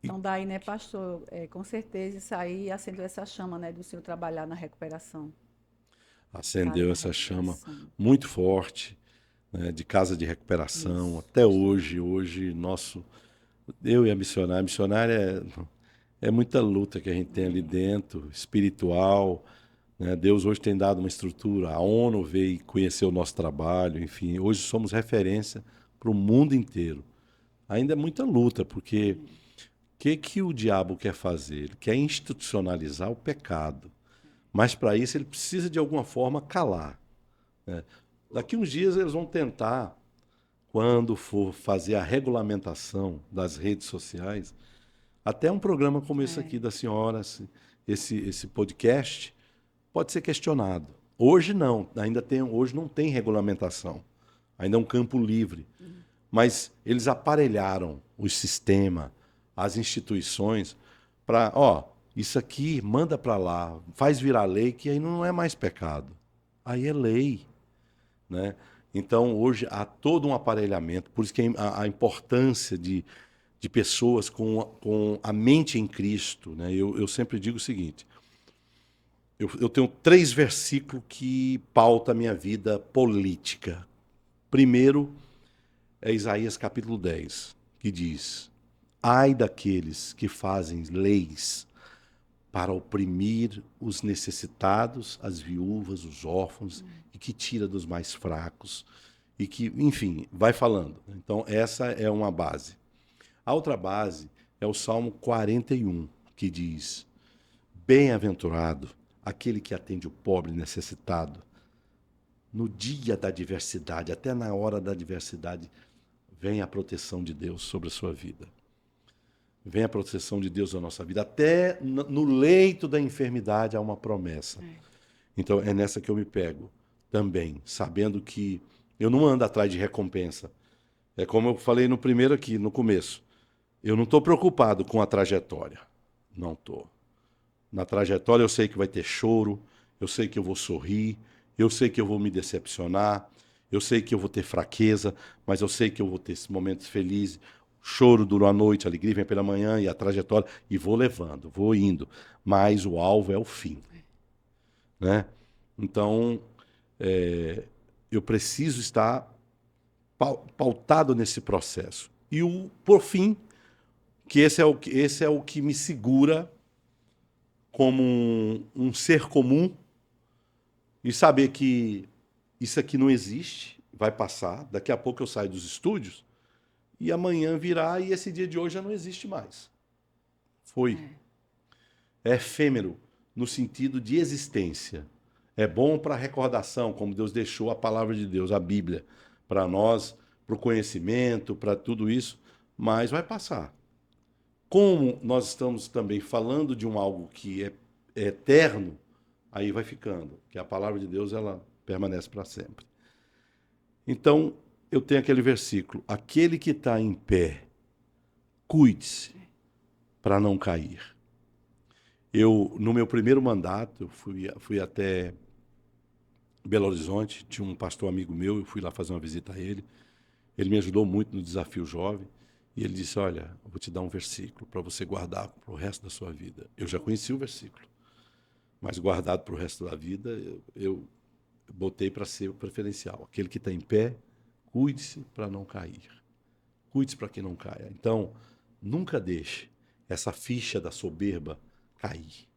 Então, daí, né, pastor, com certeza isso aí acendeu essa chama, né, do senhor trabalhar na recuperação. Acendeu essa chama Recuperação. muito forte, né, de casa de recuperação. Isso. Até hoje, eu e a missionária é muita luta que a gente tem ali dentro, espiritual, né? Deus hoje tem dado uma estrutura, a ONU veio conhecer o nosso trabalho, enfim, hoje somos referência para o mundo inteiro. Ainda é muita luta, porque o que o diabo quer fazer? Ele quer institucionalizar o pecado, mas para isso ele precisa de alguma forma calar, né? Daqui uns dias eles vão tentar, quando for fazer a regulamentação das redes sociais, até um programa como esse aqui da senhora, esse podcast, pode ser questionado. Hoje não, hoje não tem regulamentação. Ainda é um campo livre. Mas eles aparelharam o sistema, as instituições, para, isso aqui manda para lá, faz virar lei, que aí não é mais pecado. Aí é lei, né? Então, hoje há todo um aparelhamento, por isso que a importância de pessoas com a mente em Cristo, né? Eu sempre digo o seguinte, eu tenho 3 versículos que pautam a minha vida política. Primeiro é Isaías capítulo 10, que diz: ai daqueles que fazem leis para oprimir os necessitados, as viúvas, os órfãos, e que tira dos mais fracos, e que, enfim, vai falando. Então, essa é uma base. A outra base é o Salmo 41, que diz: bem-aventurado aquele que atende o pobre necessitado. No dia da adversidade, até na hora da adversidade, vem a proteção de Deus sobre a sua vida. Vem a proteção de Deus na nossa vida. Até no leito da enfermidade há uma promessa. Então é nessa que eu me pego também, sabendo que eu não ando atrás de recompensa. É como eu falei no primeiro aqui, no começo. Eu não estou preocupado com a trajetória. Não estou. Na trajetória eu sei que vai ter choro, eu sei que eu vou sorrir, eu sei que eu vou me decepcionar, eu sei que eu vou ter fraqueza, mas eu sei que eu vou ter esses momentos felizes. Choro dura a noite, a alegria vem pela manhã e a trajetória, e vou levando, vou indo. Mas o alvo é o fim. Né? Então, eu preciso estar pautado nesse processo. E, por fim, que esse é o que me segura como um ser comum e saber que isso aqui não existe, vai passar, daqui a pouco eu saio dos estúdios e amanhã virá e esse dia de hoje já não existe mais. Foi. É efêmero no sentido de existência. É bom para recordação, como Deus deixou a palavra de Deus, a Bíblia, para nós, para o conhecimento, para tudo isso, mas vai passar. Como nós estamos também falando de algo que é eterno, aí vai ficando, que a palavra de Deus ela permanece para sempre. Então, eu tenho aquele versículo: aquele que está em pé, cuide-se para não cair. No meu primeiro mandato, eu fui até Belo Horizonte, tinha um pastor amigo meu, eu fui lá fazer uma visita a ele. Ele me ajudou muito no desafio jovem. E ele disse: olha, eu vou te dar um versículo para você guardar para o resto da sua vida. Eu já conheci o versículo, mas guardado para o resto da vida, eu botei para ser o preferencial. Aquele que está em pé, cuide-se para não cair. Cuide-se para que não caia. Então, nunca deixe essa ficha da soberba cair.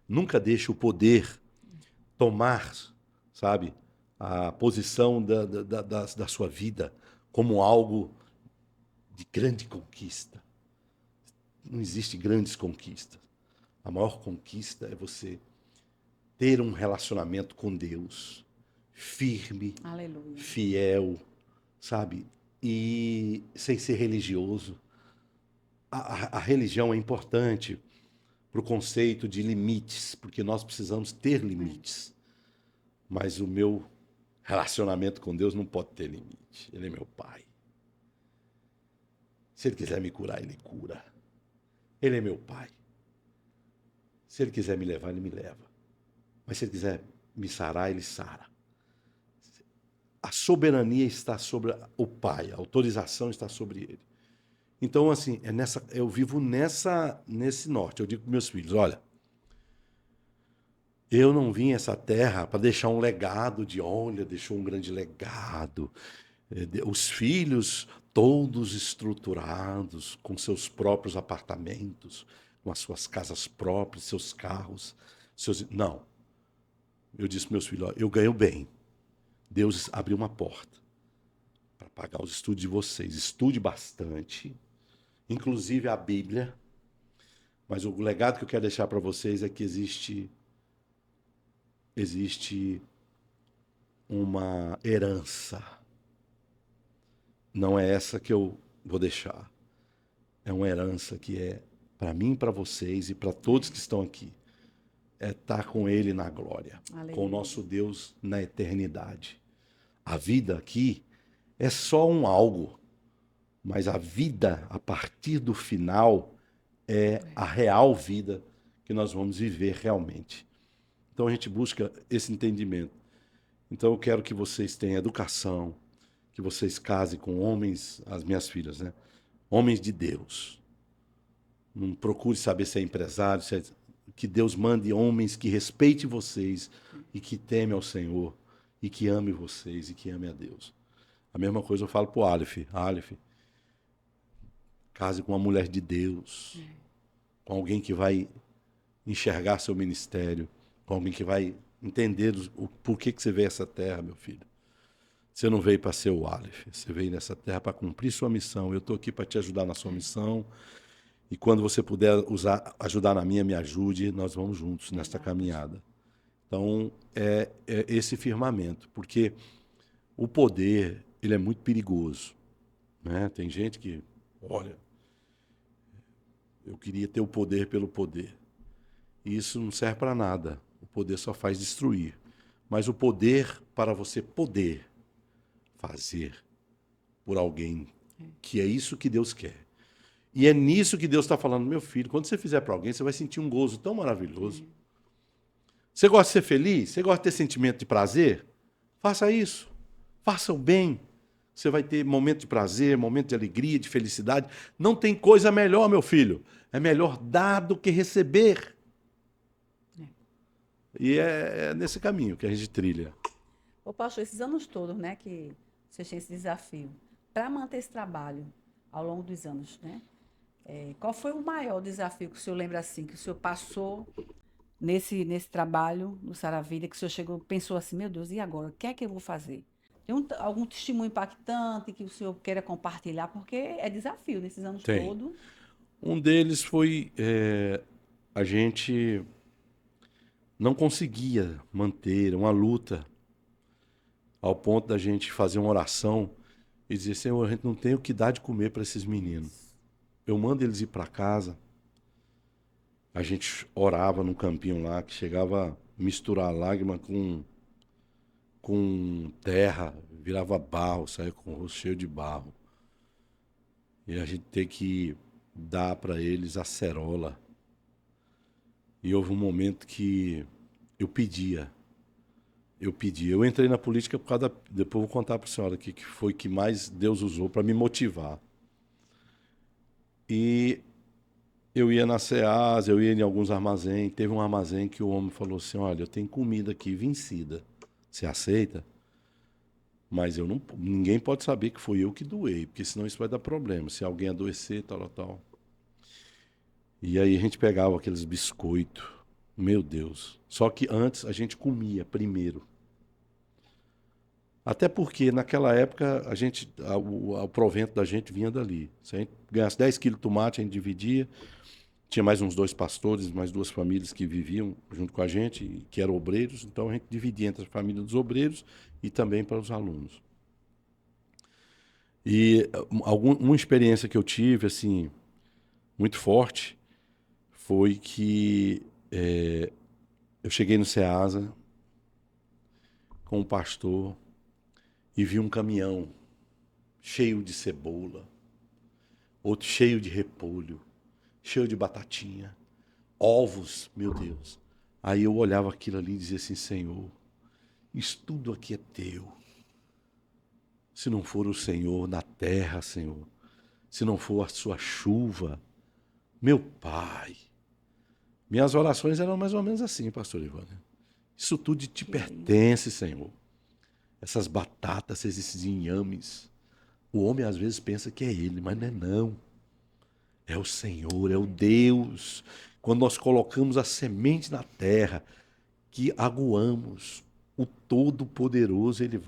Nunca deixe o poder tomar, sabe, a posição da sua vida como algo de grande conquista. Não existe grandes conquistas. A maior conquista é você ter um relacionamento com Deus firme, Aleluia. fiel, sabe? E sem ser religioso. A religião é importante para o conceito de limites, porque nós precisamos ter limites. Mas o meu relacionamento com Deus não pode ter limite. Ele é meu Pai. Se Ele quiser me curar, Ele cura. Ele é meu Pai. Se Ele quiser me levar, Ele me leva. Mas se Ele quiser me sarar, Ele sara. A soberania está sobre o Pai, a autorização está sobre Ele. Então, assim, eu vivo nesse norte. Eu digo para meus filhos: olha, eu não vim a essa terra para deixar um legado olha, deixou um grande legado. Os filhos todos estruturados, com seus próprios apartamentos, com as suas casas próprias, seus carros. Não. Eu disse para meus filhos: ó, eu ganho bem. Deus abriu uma porta para pagar os estudos de vocês. Estude bastante, inclusive a Bíblia. Mas o legado que eu quero deixar para vocês é que existe uma herança. Não é essa que eu vou deixar. É uma herança que é para mim, para vocês e para todos que estão aqui. é estar com Ele na glória, Aleluia. com o nosso Deus na eternidade. A vida aqui é só um algo, mas a vida a partir do final é a real vida que nós vamos viver realmente. Então a gente busca esse entendimento. Então eu quero que vocês tenham educação, que vocês casem com homens, as minhas filhas, né? Homens de Deus. Não procure saber se é empresário, que Deus mande homens que respeitem vocês e que temem ao Senhor e que amem vocês e que amem a Deus. A mesma coisa eu falo para o Aleph. Aleph, case com uma mulher de Deus, com alguém que vai enxergar seu ministério, com alguém que vai entender o porquê que você veio a essa terra, meu filho. Você não veio para ser o Aleph, você veio nessa terra para cumprir sua missão. Eu estou aqui para te ajudar na sua missão. E quando você puder ajudar na minha, me ajude, nós vamos juntos nesta caminhada. Então, é esse firmamento, porque o poder, ele é muito perigoso, né? Tem gente que, olha, eu queria ter o poder pelo poder. E isso não serve para nada. O poder só faz destruir. Mas o poder para você poder fazer por alguém, que é isso que Deus quer. E é nisso que Deus está falando, meu filho, quando você fizer para alguém, você vai sentir um gozo tão maravilhoso. Você gosta de ser feliz? Você gosta de ter sentimento de prazer? Faça isso. Faça o bem. Você vai ter momento de prazer, momento de alegria, de felicidade. Não tem coisa melhor, meu filho. É melhor dar do que receber. E é nesse caminho que a gente trilha. Ô, pastor, esses anos todos, né, que você tinha esse desafio, para manter esse trabalho ao longo dos anos, né? Qual foi o maior desafio que o senhor lembra assim, que o senhor passou nesse trabalho no Saravida, que o senhor chegou, pensou assim, meu Deus, e agora? O que é que eu vou fazer? Tem algum testemunho impactante que o senhor queira compartilhar? Porque é desafio nesses anos todos. Um deles foi a gente não conseguia manter uma luta ao ponto da gente fazer uma oração e dizer, Senhor, a gente não tem o que dar de comer para esses meninos. Eu mando eles ir para casa. A gente orava num campinho lá, que chegava a misturar lágrima com terra, virava barro, saía com o rosto cheio de barro. E a gente ter que dar para eles acerola. E houve um momento que eu pedia. Eu entrei na política por causa depois eu vou contar para a senhora aqui que foi que mais Deus usou para me motivar. E eu ia na Ceasa, eu ia em alguns armazéns. Teve um armazém que o homem falou assim, olha, eu tenho comida aqui vencida. Você aceita? Mas ninguém pode saber que foi eu que doei, porque senão isso vai dar problema. Se alguém adoecer, tal. E aí a gente pegava aqueles biscoitos. Meu Deus. Só que antes a gente comia primeiro. Até porque naquela época o provento da gente vinha dali. Se a gente ganhasse 10 quilos de tomate, a gente dividia. Tinha mais uns 2 pastores, mais 2 famílias que viviam junto com a gente, que eram obreiros. Então a gente dividia entre a família dos obreiros e também para os alunos. E uma experiência que eu tive, assim, muito forte, foi que eu cheguei no Ceasa com um pastor e vi um caminhão cheio de cebola, outro cheio de repolho, cheio de batatinha, ovos, meu Deus. Aí eu olhava aquilo ali e dizia assim, Senhor, isso tudo aqui é teu. Se não for o Senhor na terra, Senhor, se não for a sua chuva, meu Pai. Minhas orações eram mais ou menos assim, pastor Ivânia. Isso tudo te pertence, Senhor. Essas batatas, esses inhames. O homem às vezes pensa que é ele, mas não é não. É o Senhor, é o Deus. Quando nós colocamos a semente na terra, que aguamos, o Todo-Poderoso, ele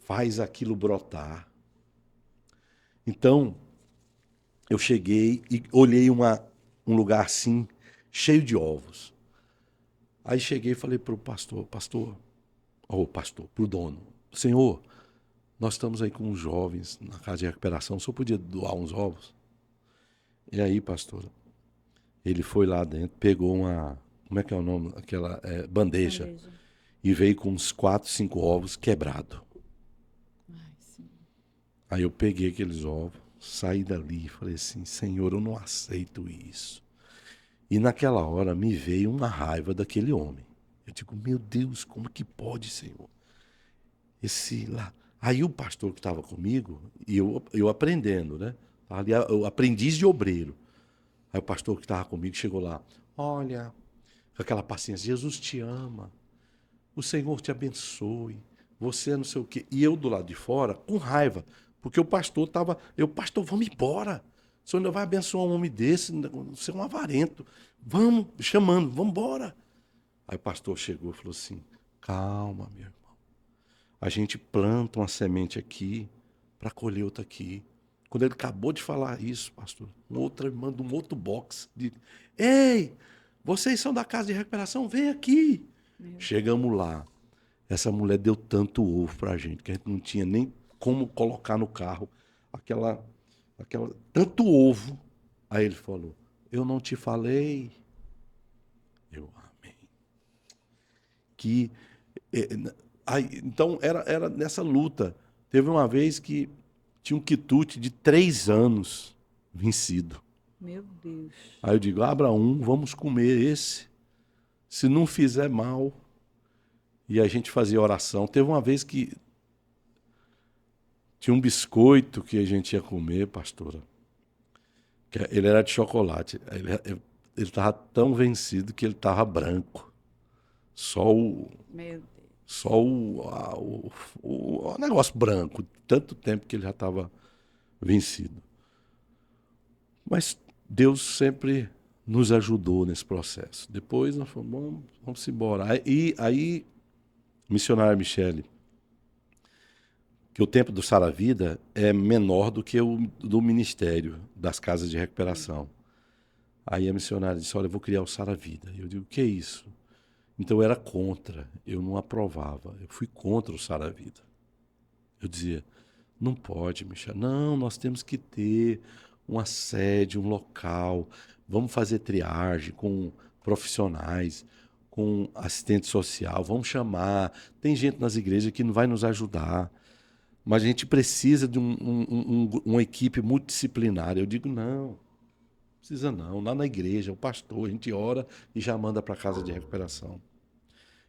faz aquilo brotar. Então, eu cheguei e olhei um lugar assim, cheio de ovos. Aí cheguei e falei para o pastor, para o dono, Senhor, nós estamos aí com uns jovens na casa de recuperação, o senhor podia doar uns ovos? E aí, pastor, ele foi lá dentro, pegou uma como é que é o nome? Aquela bandeja. Bandeja. E veio com uns 4, 5 ovos quebrados. Ai, sim. Aí eu peguei aqueles ovos, saí dali e falei assim, Senhor, eu não aceito isso. E naquela hora me veio uma raiva daquele homem. Eu digo, meu Deus, como que pode, Senhor? Esse lá. Aí o pastor que estava comigo, e eu aprendendo, né? Ali, o aprendiz de obreiro. Aí o pastor que estava comigo chegou lá. Olha, com aquela paciência, Jesus te ama. O Senhor te abençoe. Você é não sei o quê. E eu do lado de fora, com raiva. Porque o pastor estava. Pastor, vamos embora. O senhor ainda vai abençoar um homem desse, você é um avarento. Vamos, chamando, vamos embora. Aí o pastor chegou e falou assim: calma, meu irmão. A gente planta uma semente aqui para colher outra aqui. Quando ele acabou de falar isso, pastor, uma outra irmã de um outro box disse: ei, vocês são da casa de recuperação? Vem aqui. Meu Deus. Chegamos lá. Essa mulher deu tanto ovo pra gente que a gente não tinha nem como colocar no carro aquela tanto ovo. Aí ele falou: eu não te falei. Eu amei. Que aí, então era nessa luta. Teve uma vez que tinha um quitute de 3 anos vencido. Meu Deus. Aí eu digo: abra um, vamos comer esse. Se não fizer mal. E a gente fazia oração. Teve uma vez que tinha um biscoito que a gente ia comer, pastora. Ele era de chocolate. Ele estava tão vencido que ele estava branco. Só o, Meu Deus. só o negócio branco. Tanto tempo que ele já estava vencido. Mas Deus sempre nos ajudou nesse processo. Depois nós falamos, vamos embora. Aí, missionária Michele, que o tempo do Sara Vida é menor do que o do ministério das casas de recuperação. Aí a missionária disse: olha, eu vou criar o Sara Vida. Eu digo: o que é isso? Então eu era contra, eu não aprovava. Eu fui contra o Sara Vida. Eu dizia: não pode, Michel. Não, nós temos que ter uma sede, um local. Vamos fazer triagem com profissionais, com assistente social. Vamos chamar. Tem gente nas igrejas que não vai nos ajudar. Mas a gente precisa de uma equipe multidisciplinar. Eu digo: não precisa não. Lá na igreja, o pastor, a gente ora e já manda para a casa de recuperação.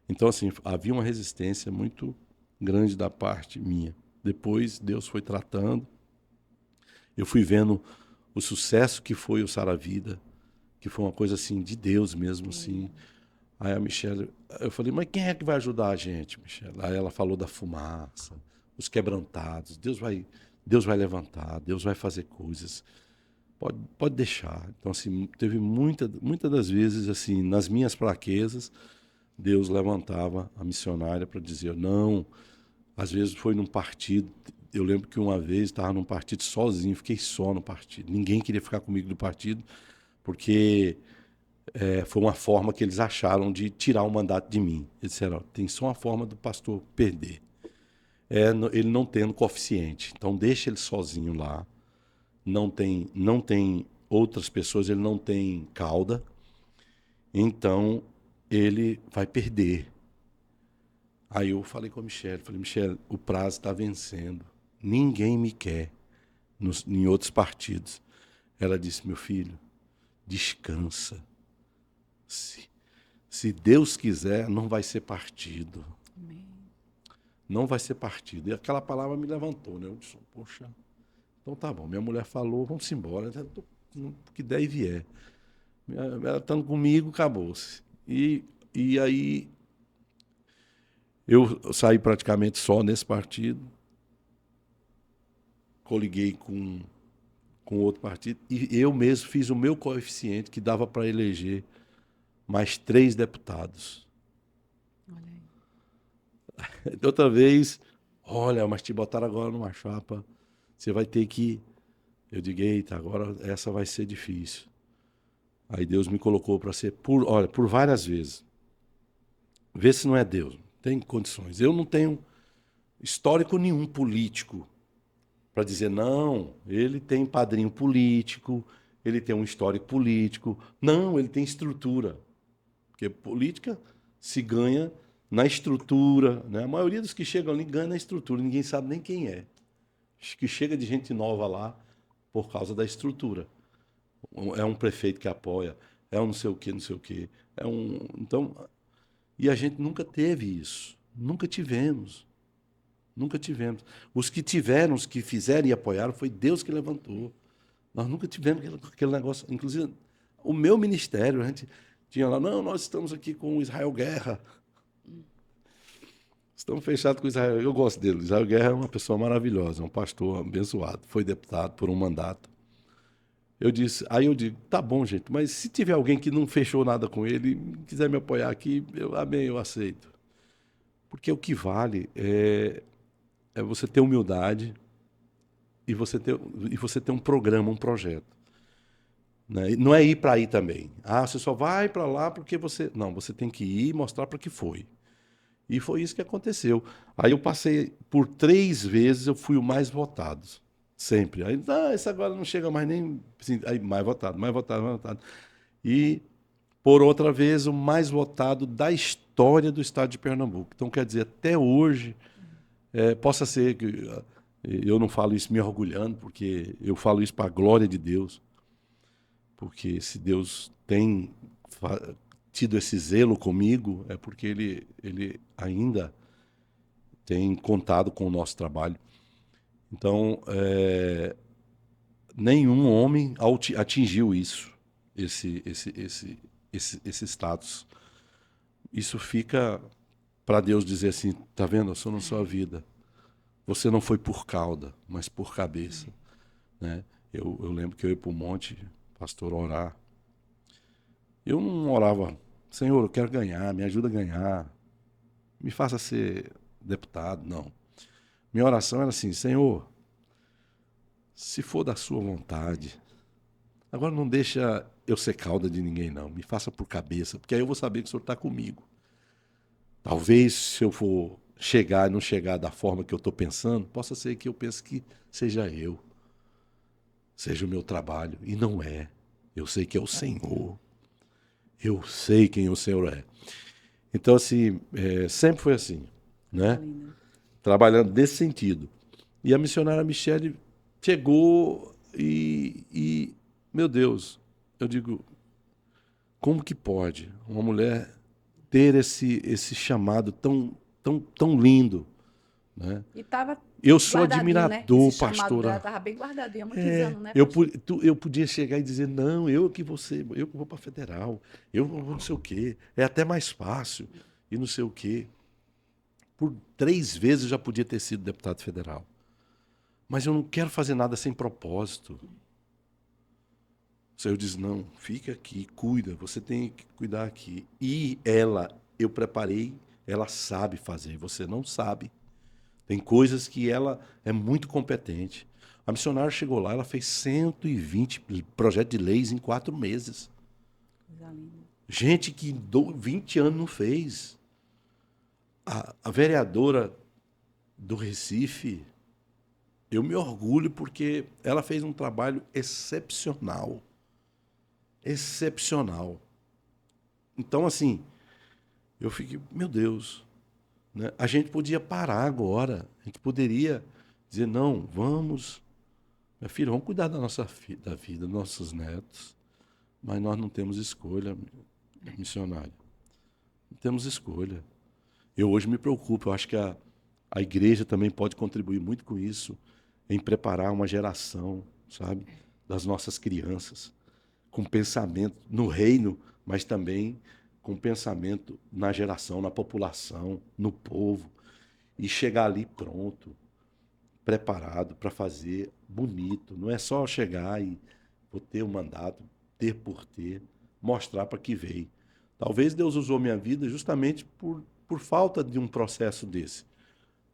Então, assim, havia uma resistência muito grande da parte minha. Depois, Deus foi tratando. Eu fui vendo o sucesso que foi o Sara Vida, que foi uma coisa assim, de Deus mesmo, assim. Aí a Michelle, eu falei: mas quem é que vai ajudar a gente, Michelle? Aí ela falou da fumaça, os quebrantados. Deus vai levantar, Deus vai fazer coisas. Pode deixar. Então, assim, teve muitas das vezes, assim, nas minhas fraquezas, Deus levantava a missionária para dizer: não. Às vezes foi num partido. Eu lembro que uma vez estava num partido sozinho, fiquei só no partido. Ninguém queria ficar comigo do partido, porque foi uma forma que eles acharam de tirar o mandato de mim. Eles disseram: ó, tem só uma forma do pastor perder. Ele não tendo coeficiente. Então deixa ele sozinho lá. Não tem outras pessoas, ele não tem cauda. Então ele vai perder. Aí eu falei com a Michelle, Michelle, o prazo está vencendo. Ninguém me quer em outros partidos. Ela disse: meu filho, descansa. Se Deus quiser, não vai ser partido. Amém. Não vai ser partido. E aquela palavra me levantou, né? Eu disse: poxa, então tá bom. Minha mulher falou, vamos embora. O que der e vier. Ela estando comigo, acabou-se. E aí eu saí praticamente só nesse partido. Coliguei com outro partido. E eu mesmo fiz o meu coeficiente, que dava para eleger mais 3 deputados. Olha aí. Outra vez, olha, mas te botaram agora numa chapa. Você vai ter que... Eu digo: eita, agora essa vai ser difícil. Aí Deus me colocou para ser, por várias vezes. Vê se não é Deus. Tem condições. Eu não tenho histórico nenhum político para dizer: não, ele tem padrinho político, ele tem um histórico político. Não, ele tem estrutura. Porque política se ganha na estrutura, né? A maioria dos que chegam ali ganha na estrutura, ninguém sabe nem quem é. Que chega de gente nova lá por causa da estrutura. É um prefeito que apoia, é um não sei o quê, não sei o quê. Então, e a gente nunca teve isso. Nunca tivemos. Nunca tivemos. Os que tiveram, os que fizeram e apoiaram, foi Deus que levantou. Nós nunca tivemos aquele negócio. Inclusive, o meu ministério, a gente tinha lá, não, nós estamos aqui com o Israel Guerra. Estamos fechados com o Israel. Eu gosto dele. O Israel Guerra é uma pessoa maravilhosa, é um pastor abençoado. Foi deputado por um mandato. Aí eu digo, tá bom, gente, mas se tiver alguém que não fechou nada com ele, quiser me apoiar aqui, amém, eu aceito. Porque o que vale é você ter humildade e você ter um programa, um projeto. Né? E não é ir para aí também. Ah, você só vai para lá porque você... Não, você tem que ir e mostrar para que foi. E foi isso que aconteceu. Aí eu passei, por 3 vezes, eu fui o mais votado. Sempre. Aí, esse agora não chega mais nem... Assim, aí, mais votado, mais votado, mais votado. E, por outra vez, o mais votado da história do estado de Pernambuco. Então, quer dizer, até hoje, possa ser que... Eu não falo isso me orgulhando, porque eu falo isso para a glória de Deus. Porque se Deus tem tido esse zelo comigo, é porque ele ainda tem contado com o nosso trabalho. Então, nenhum homem atingiu esse status. Isso fica para Deus dizer assim, tá vendo? Eu sou na sua vida. Você não foi por cauda, mas por cabeça. Né? Eu lembro que eu ia para o monte, pastor, orar. Eu não orava, Senhor, eu quero ganhar, me ajuda a ganhar, me faça ser deputado, não. Minha oração era assim, Senhor, se for da sua vontade, agora não deixa eu ser cauda de ninguém, não. Me faça por cabeça, porque aí eu vou saber que o Senhor está comigo. Talvez, se eu for chegar e não chegar da forma que eu estou pensando, possa ser que eu pense que seja eu, seja o meu trabalho. E não é. Eu sei que é o Senhor. Eu sei quem o Senhor é. Então, assim, sempre foi assim, né? Trabalhando nesse sentido. E a missionária Michele chegou e, meu Deus, eu digo, como que pode uma mulher ter esse chamado tão lindo, né? E estava Eu sou guardadinho, né? admirador, Esse chamado dela pastora. estava bem guardadinho há muitos anos, né, Eu, pastor? eu podia chegar e dizer, não, eu que vou para federal, eu vou não sei o quê, é até mais fácil, e não sei o quê. Por 3 vezes eu já podia ter sido deputado federal. Mas eu não quero fazer nada sem propósito. O Senhor diz, não, fica aqui, cuida, você tem que cuidar aqui. E eu preparei, ela sabe fazer, você não sabe. Tem coisas que ela é muito competente. A missionária chegou lá, ela fez 120 projetos de leis em 4 meses. Gente que 20 anos não fez. A vereadora do Recife, eu me orgulho porque ela fez um trabalho excepcional. Excepcional. Então, assim, eu fiquei, meu Deus, né? A gente podia parar agora, a gente poderia dizer, não, vamos, minha filha, vamos cuidar da nossa da vida, dos nossos netos, mas nós não temos escolha, missionário. Não temos escolha. Eu hoje me preocupo, eu acho que a igreja também pode contribuir muito com isso, em preparar uma geração, sabe, das nossas crianças, com pensamento no reino, mas também com pensamento na geração, na população, no povo, e chegar ali pronto, preparado para fazer bonito. Não é só chegar e vou ter um mandato, ter por ter, mostrar para que veio. Talvez Deus usou minha vida justamente por falta de um processo desse.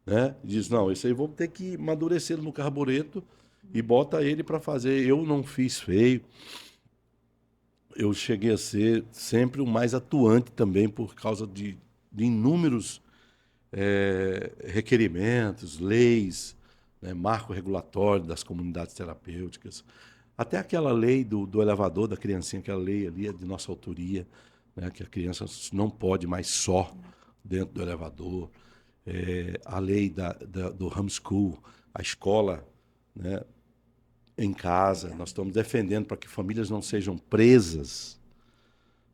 Né? Diz, não, esse aí vamos ter que amadurecer no carbureto e bota ele para fazer. Eu não fiz feio. Eu cheguei a ser sempre o mais atuante também por causa de inúmeros requerimentos, leis, né, marco regulatório das comunidades terapêuticas, até aquela lei do elevador da criancinha, aquela lei ali é de nossa autoria. né? Que a criança não pode mais só dentro do elevador. A lei do homeschool, a escola, né, em casa. Nós estamos defendendo para que famílias não sejam presas,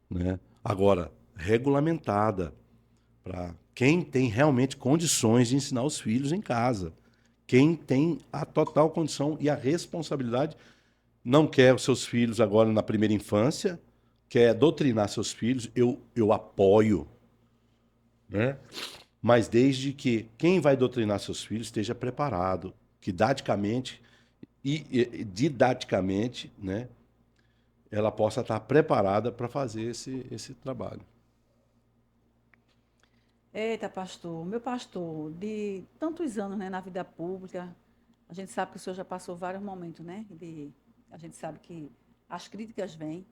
né? Agora, regulamentada para quem tem realmente condições de ensinar os filhos em casa. Quem tem a total condição e a responsabilidade não quer os seus filhos agora na primeira infância, quer doutrinar seus filhos, eu apoio, né? Mas desde que quem vai doutrinar seus filhos esteja preparado, que didaticamente didaticamente, né, ela possa estar preparada para fazer esse trabalho. Eita, pastor, meu pastor, de tantos anos, né, na vida pública, a gente sabe que o senhor já passou vários momentos, né? A gente sabe que as críticas vêm.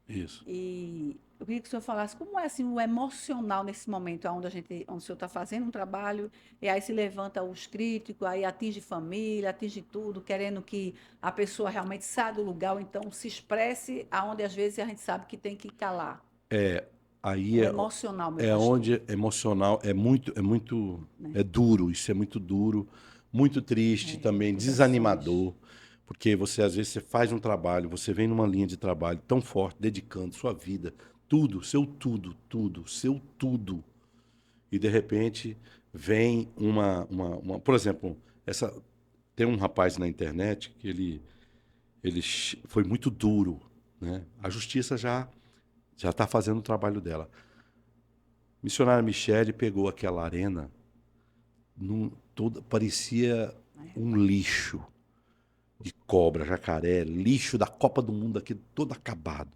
Isso. E eu queria que o senhor falasse como é assim, o emocional nesse momento, onde o senhor está fazendo um trabalho, e aí se levanta os críticos, aí atinge família, atinge tudo, querendo que a pessoa realmente saia do lugar, ou então se expresse aonde às vezes a gente sabe que tem que calar. Aí O emocional, meu é pastor, onde emocional né? é duro, isso é muito duro, muito triste também, Acusações. desanimador, porque você às vezes você faz um trabalho, você vem numa linha de trabalho tão forte, dedicando sua vida, tudo, seu tudo, e de repente vem por exemplo, tem um rapaz na internet que foi muito duro, né? A justiça já está fazendo o trabalho dela. Missionária Michele pegou aquela arena, parecia um lixo de cobra, jacaré, lixo da Copa do Mundo aqui, todo acabado.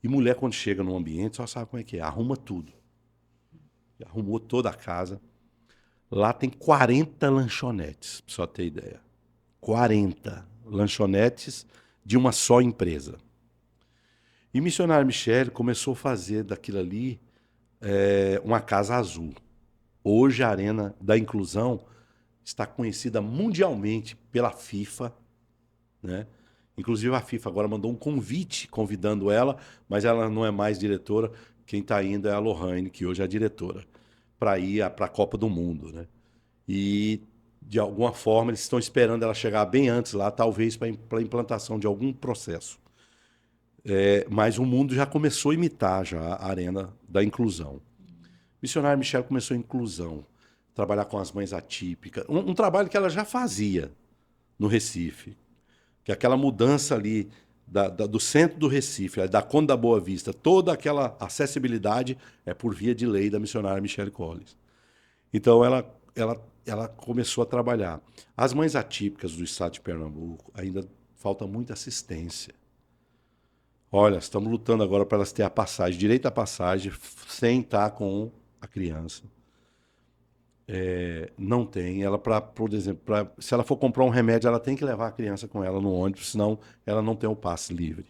E mulher, quando chega num ambiente, só sabe como é que é, arruma tudo. Arrumou toda a casa. Lá tem 40 lanchonetes, pra só ter ideia. 40 lanchonetes de uma só empresa. E Missionária Michele começou a fazer daquilo ali uma casa azul. Hoje a Arena da Inclusão está conhecida mundialmente pela FIFA, né? Inclusive a FIFA agora mandou um convite convidando ela, mas ela não é mais diretora. Quem está indo é a Lohane, que hoje é a diretora, para ir para a Copa do Mundo, né? E de alguma forma eles estão esperando ela chegar bem antes lá, talvez para a implantação de algum processo. Mas o mundo já começou a imitar já a Arena da Inclusão. Missionária Michele começou a inclusão, trabalhar com as mães atípicas, um trabalho que ela já fazia no Recife, que é aquela mudança ali do centro do Recife, da Conde da Boa Vista, toda aquela acessibilidade é por via de lei da missionária Michele Collins. Então ela começou a trabalhar. As mães atípicas do estado de Pernambuco ainda falta muita assistência. Olha, estamos lutando agora para elas terem a passagem, direito à passagem, sem estar com a criança. Não tem. Ela, por exemplo, se ela for comprar um remédio, ela tem que levar a criança com ela no ônibus, senão ela não tem o passe livre.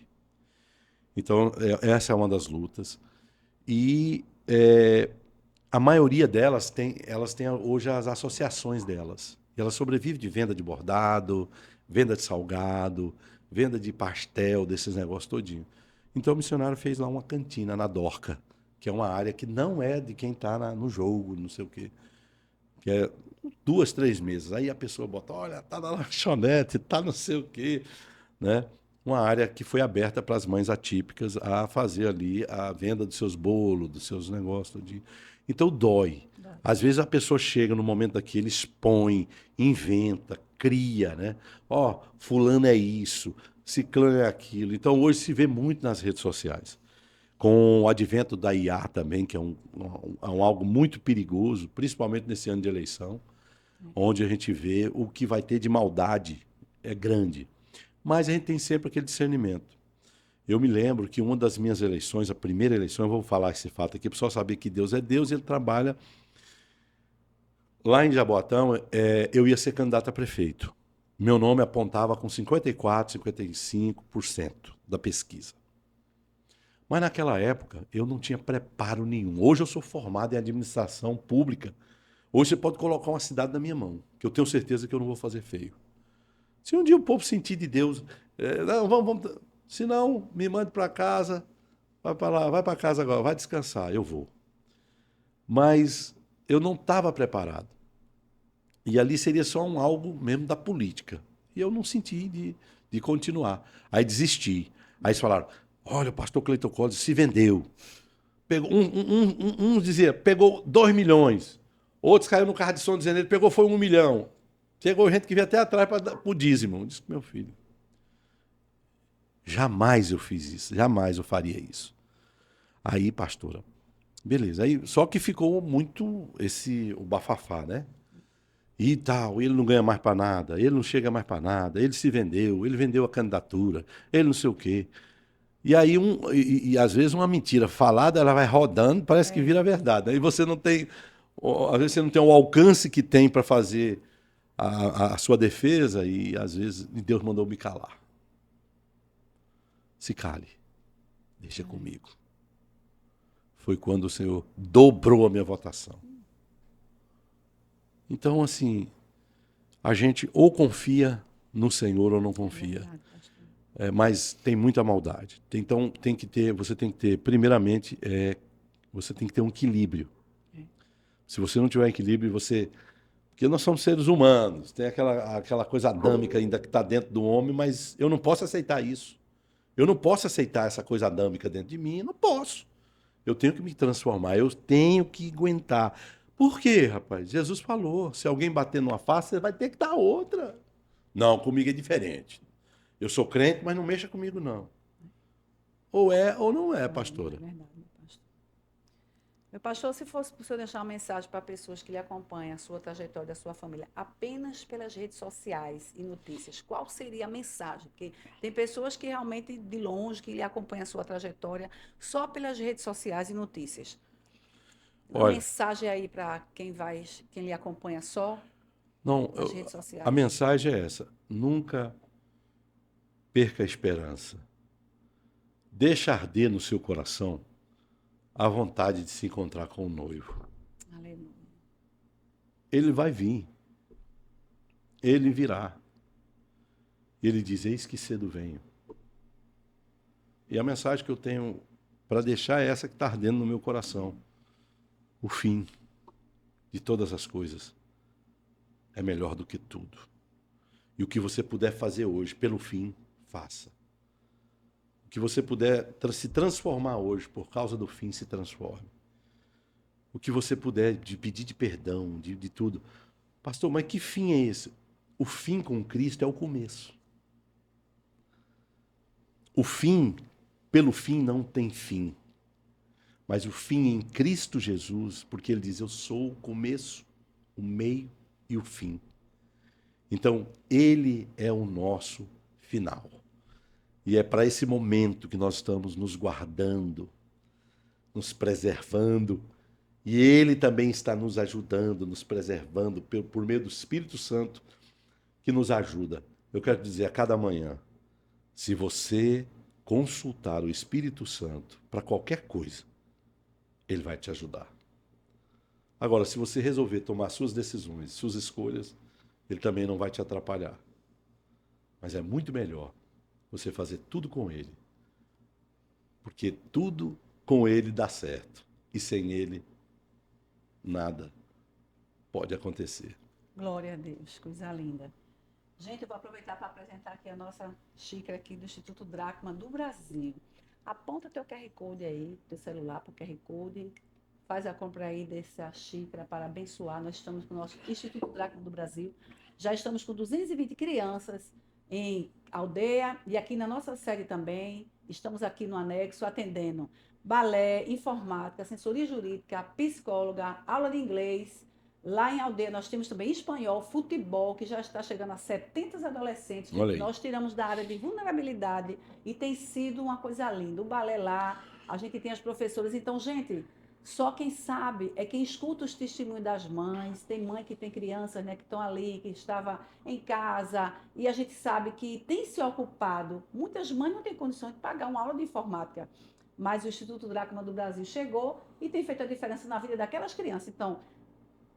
Então, essa é uma das lutas. E a maioria delas elas têm hoje as associações delas. E elas sobrevivem de venda de bordado, venda de salgado, venda de pastel, desses negócios todinho. Então o missionário fez lá uma cantina na Dorca, que é uma área que não é de quem está no jogo, não sei o quê. Que é 2, 3 mesas. Aí a pessoa bota, olha, tá na lanchonete, tá não sei o quê, né? Uma área que foi aberta para as mães atípicas a fazer ali a venda dos seus bolos, dos seus negócios. Todinho. Então dói. Às vezes a pessoa chega no momento daquele, expõe, inventa, cria, né? Ó, fulano é isso, ciclano é aquilo. Então hoje se vê muito nas redes sociais. Com o advento da IA também, que é algo muito perigoso, principalmente nesse ano de eleição, onde a gente vê o que vai ter de maldade é grande. Mas a gente tem sempre aquele discernimento. Eu me lembro que uma das minhas eleições, a primeira eleição, eu vou falar esse fato aqui para só saber que Deus é Deus e Ele trabalha. Lá em Jaboatão, eu ia ser candidato a prefeito. Meu nome apontava com 54%, 55% da pesquisa. Mas naquela época eu não tinha preparo nenhum. Hoje eu sou formado em administração pública. Hoje você pode colocar uma cidade na minha mão, que eu tenho certeza que eu não vou fazer feio. Se um dia o povo sentir de Deus, não, vamos, se não, me mande para casa, vai para lá, vai para casa agora, vai descansar, eu vou. Mas eu não estava preparado. E ali seria só um algo mesmo da política. E eu não senti de continuar. Aí desisti. Aí eles falaram, olha, o pastor Cleiton Collins se vendeu. Pegou, um dizia, pegou 2 milhões. Outros caiu no carro de som dizendo, ele pegou foi 1 milhão. Chegou gente que veio até atrás para o dízimo. Eu disse, meu filho, jamais eu fiz isso, jamais eu faria isso. Aí, pastora, beleza. Aí, só que ficou muito o bafafá, né? E tal, ele não ganha mais para nada, ele não chega mais para nada, ele se vendeu, ele vendeu a candidatura, ele não sei o quê. E aí, às vezes, uma mentira falada, ela vai rodando, parece que vira verdade. Aí você não tem, às vezes você não tem o alcance que tem para fazer a sua defesa, e às vezes Deus mandou me calar. Se cale, deixa comigo. Foi quando o Senhor dobrou a minha votação. Então, assim, a gente ou confia no Senhor ou não confia. Mas tem muita maldade. Então, você tem que ter, primeiramente, você tem que ter um equilíbrio. Se você não tiver equilíbrio, porque nós somos seres humanos, tem aquela coisa adâmica ainda que está dentro do homem, mas eu não posso aceitar isso. Eu não posso aceitar essa coisa adâmica dentro de mim, não posso. Eu tenho que me transformar, eu tenho que aguentar. Por quê, rapaz? Jesus falou, se alguém bater numa face, você vai ter que dar outra. Não, comigo é diferente. Eu sou crente, mas não mexa comigo, não. Ou é ou não é, pastora. É verdade, meu pastor. Meu pastor, se fosse para o senhor deixar uma mensagem para pessoas que lhe acompanham, a sua trajetória, da sua família, apenas pelas redes sociais e notícias, qual seria a mensagem? Porque tem pessoas que realmente, de longe, que lhe acompanham a sua trajetória só pelas redes sociais e notícias. Uma Olha, mensagem aí para quem lhe acompanha só não, nas redes sociais. a mensagem é essa. Nunca perca a esperança. Deixa arder no seu coração a vontade de se encontrar com o noivo. Aleluia. Ele vai vir. Ele virá. Ele diz, eis que cedo venho. E a mensagem que eu tenho para deixar é essa que está ardendo no meu coração. O fim de todas as coisas é melhor do que tudo. E o que você puder fazer hoje pelo fim, faça. O que você puder se transformar hoje por causa do fim, se transforme. O que você puder de pedir de perdão, de tudo. Pastor, mas que fim é esse? O fim com Cristo é o começo. O fim, pelo fim, não tem fim. Mas o fim em Cristo Jesus, porque ele diz, eu sou o começo, o meio e o fim. Então, ele é o nosso final. E é para esse momento que nós estamos nos guardando, nos preservando. E ele também está nos ajudando, nos preservando, por meio do Espírito Santo, que nos ajuda. Eu quero dizer, a cada manhã, se você consultar o Espírito Santo para qualquer coisa, ele vai te ajudar. Agora, se você resolver tomar suas decisões, suas escolhas, ele também não vai te atrapalhar. Mas é muito melhor você fazer tudo com ele. Porque tudo com ele dá certo. E sem ele, nada pode acontecer. Glória a Deus, coisa linda. Gente, eu vou aproveitar para apresentar aqui a nossa xícara aqui do Instituto Dracma do Brasil. Aponta teu QR Code aí, teu celular para o QR Code, faz a compra aí dessa xícara para abençoar. Nós estamos com o nosso Instituto Dracma do Brasil. Já estamos com 220 crianças em aldeia e aqui na nossa sede também. Estamos aqui no anexo atendendo balé, informática, assessoria jurídica, psicóloga, aula de inglês. Lá em aldeia nós temos também espanhol, futebol, que já está chegando a 70 adolescentes que nós tiramos da área de vulnerabilidade e tem sido uma coisa linda. O balé lá, a gente tem as professoras. Então, gente, só quem sabe é quem escuta os testemunhos das mães. Tem mãe que tem crianças, né, que estão ali, que estava em casa, e a gente sabe que tem se ocupado. Muitas mães não têm condições de pagar uma aula de informática, mas o Instituto Dracma do Brasil chegou e tem feito a diferença na vida daquelas crianças. Então,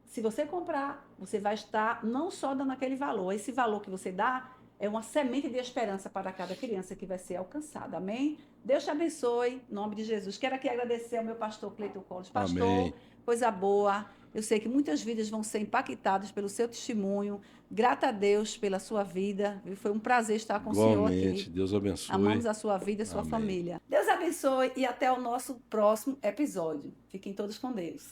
se você comprar, você vai estar não só dando aquele valor, esse valor que você dá é uma semente de esperança para cada criança que vai ser alcançada. Amém? Deus te abençoe, em nome de Jesus. Quero aqui agradecer ao meu pastor Cleiton Coles. Pastor, Amém. coisa boa. Eu sei que muitas vidas vão ser impactadas pelo seu testemunho. Grata a Deus pela sua vida. Foi um prazer estar com o senhor Igualmente. aqui. Deus abençoe. Amamos a sua vida e a sua Amém. família. Deus abençoe e até o nosso próximo episódio. Fiquem todos com Deus.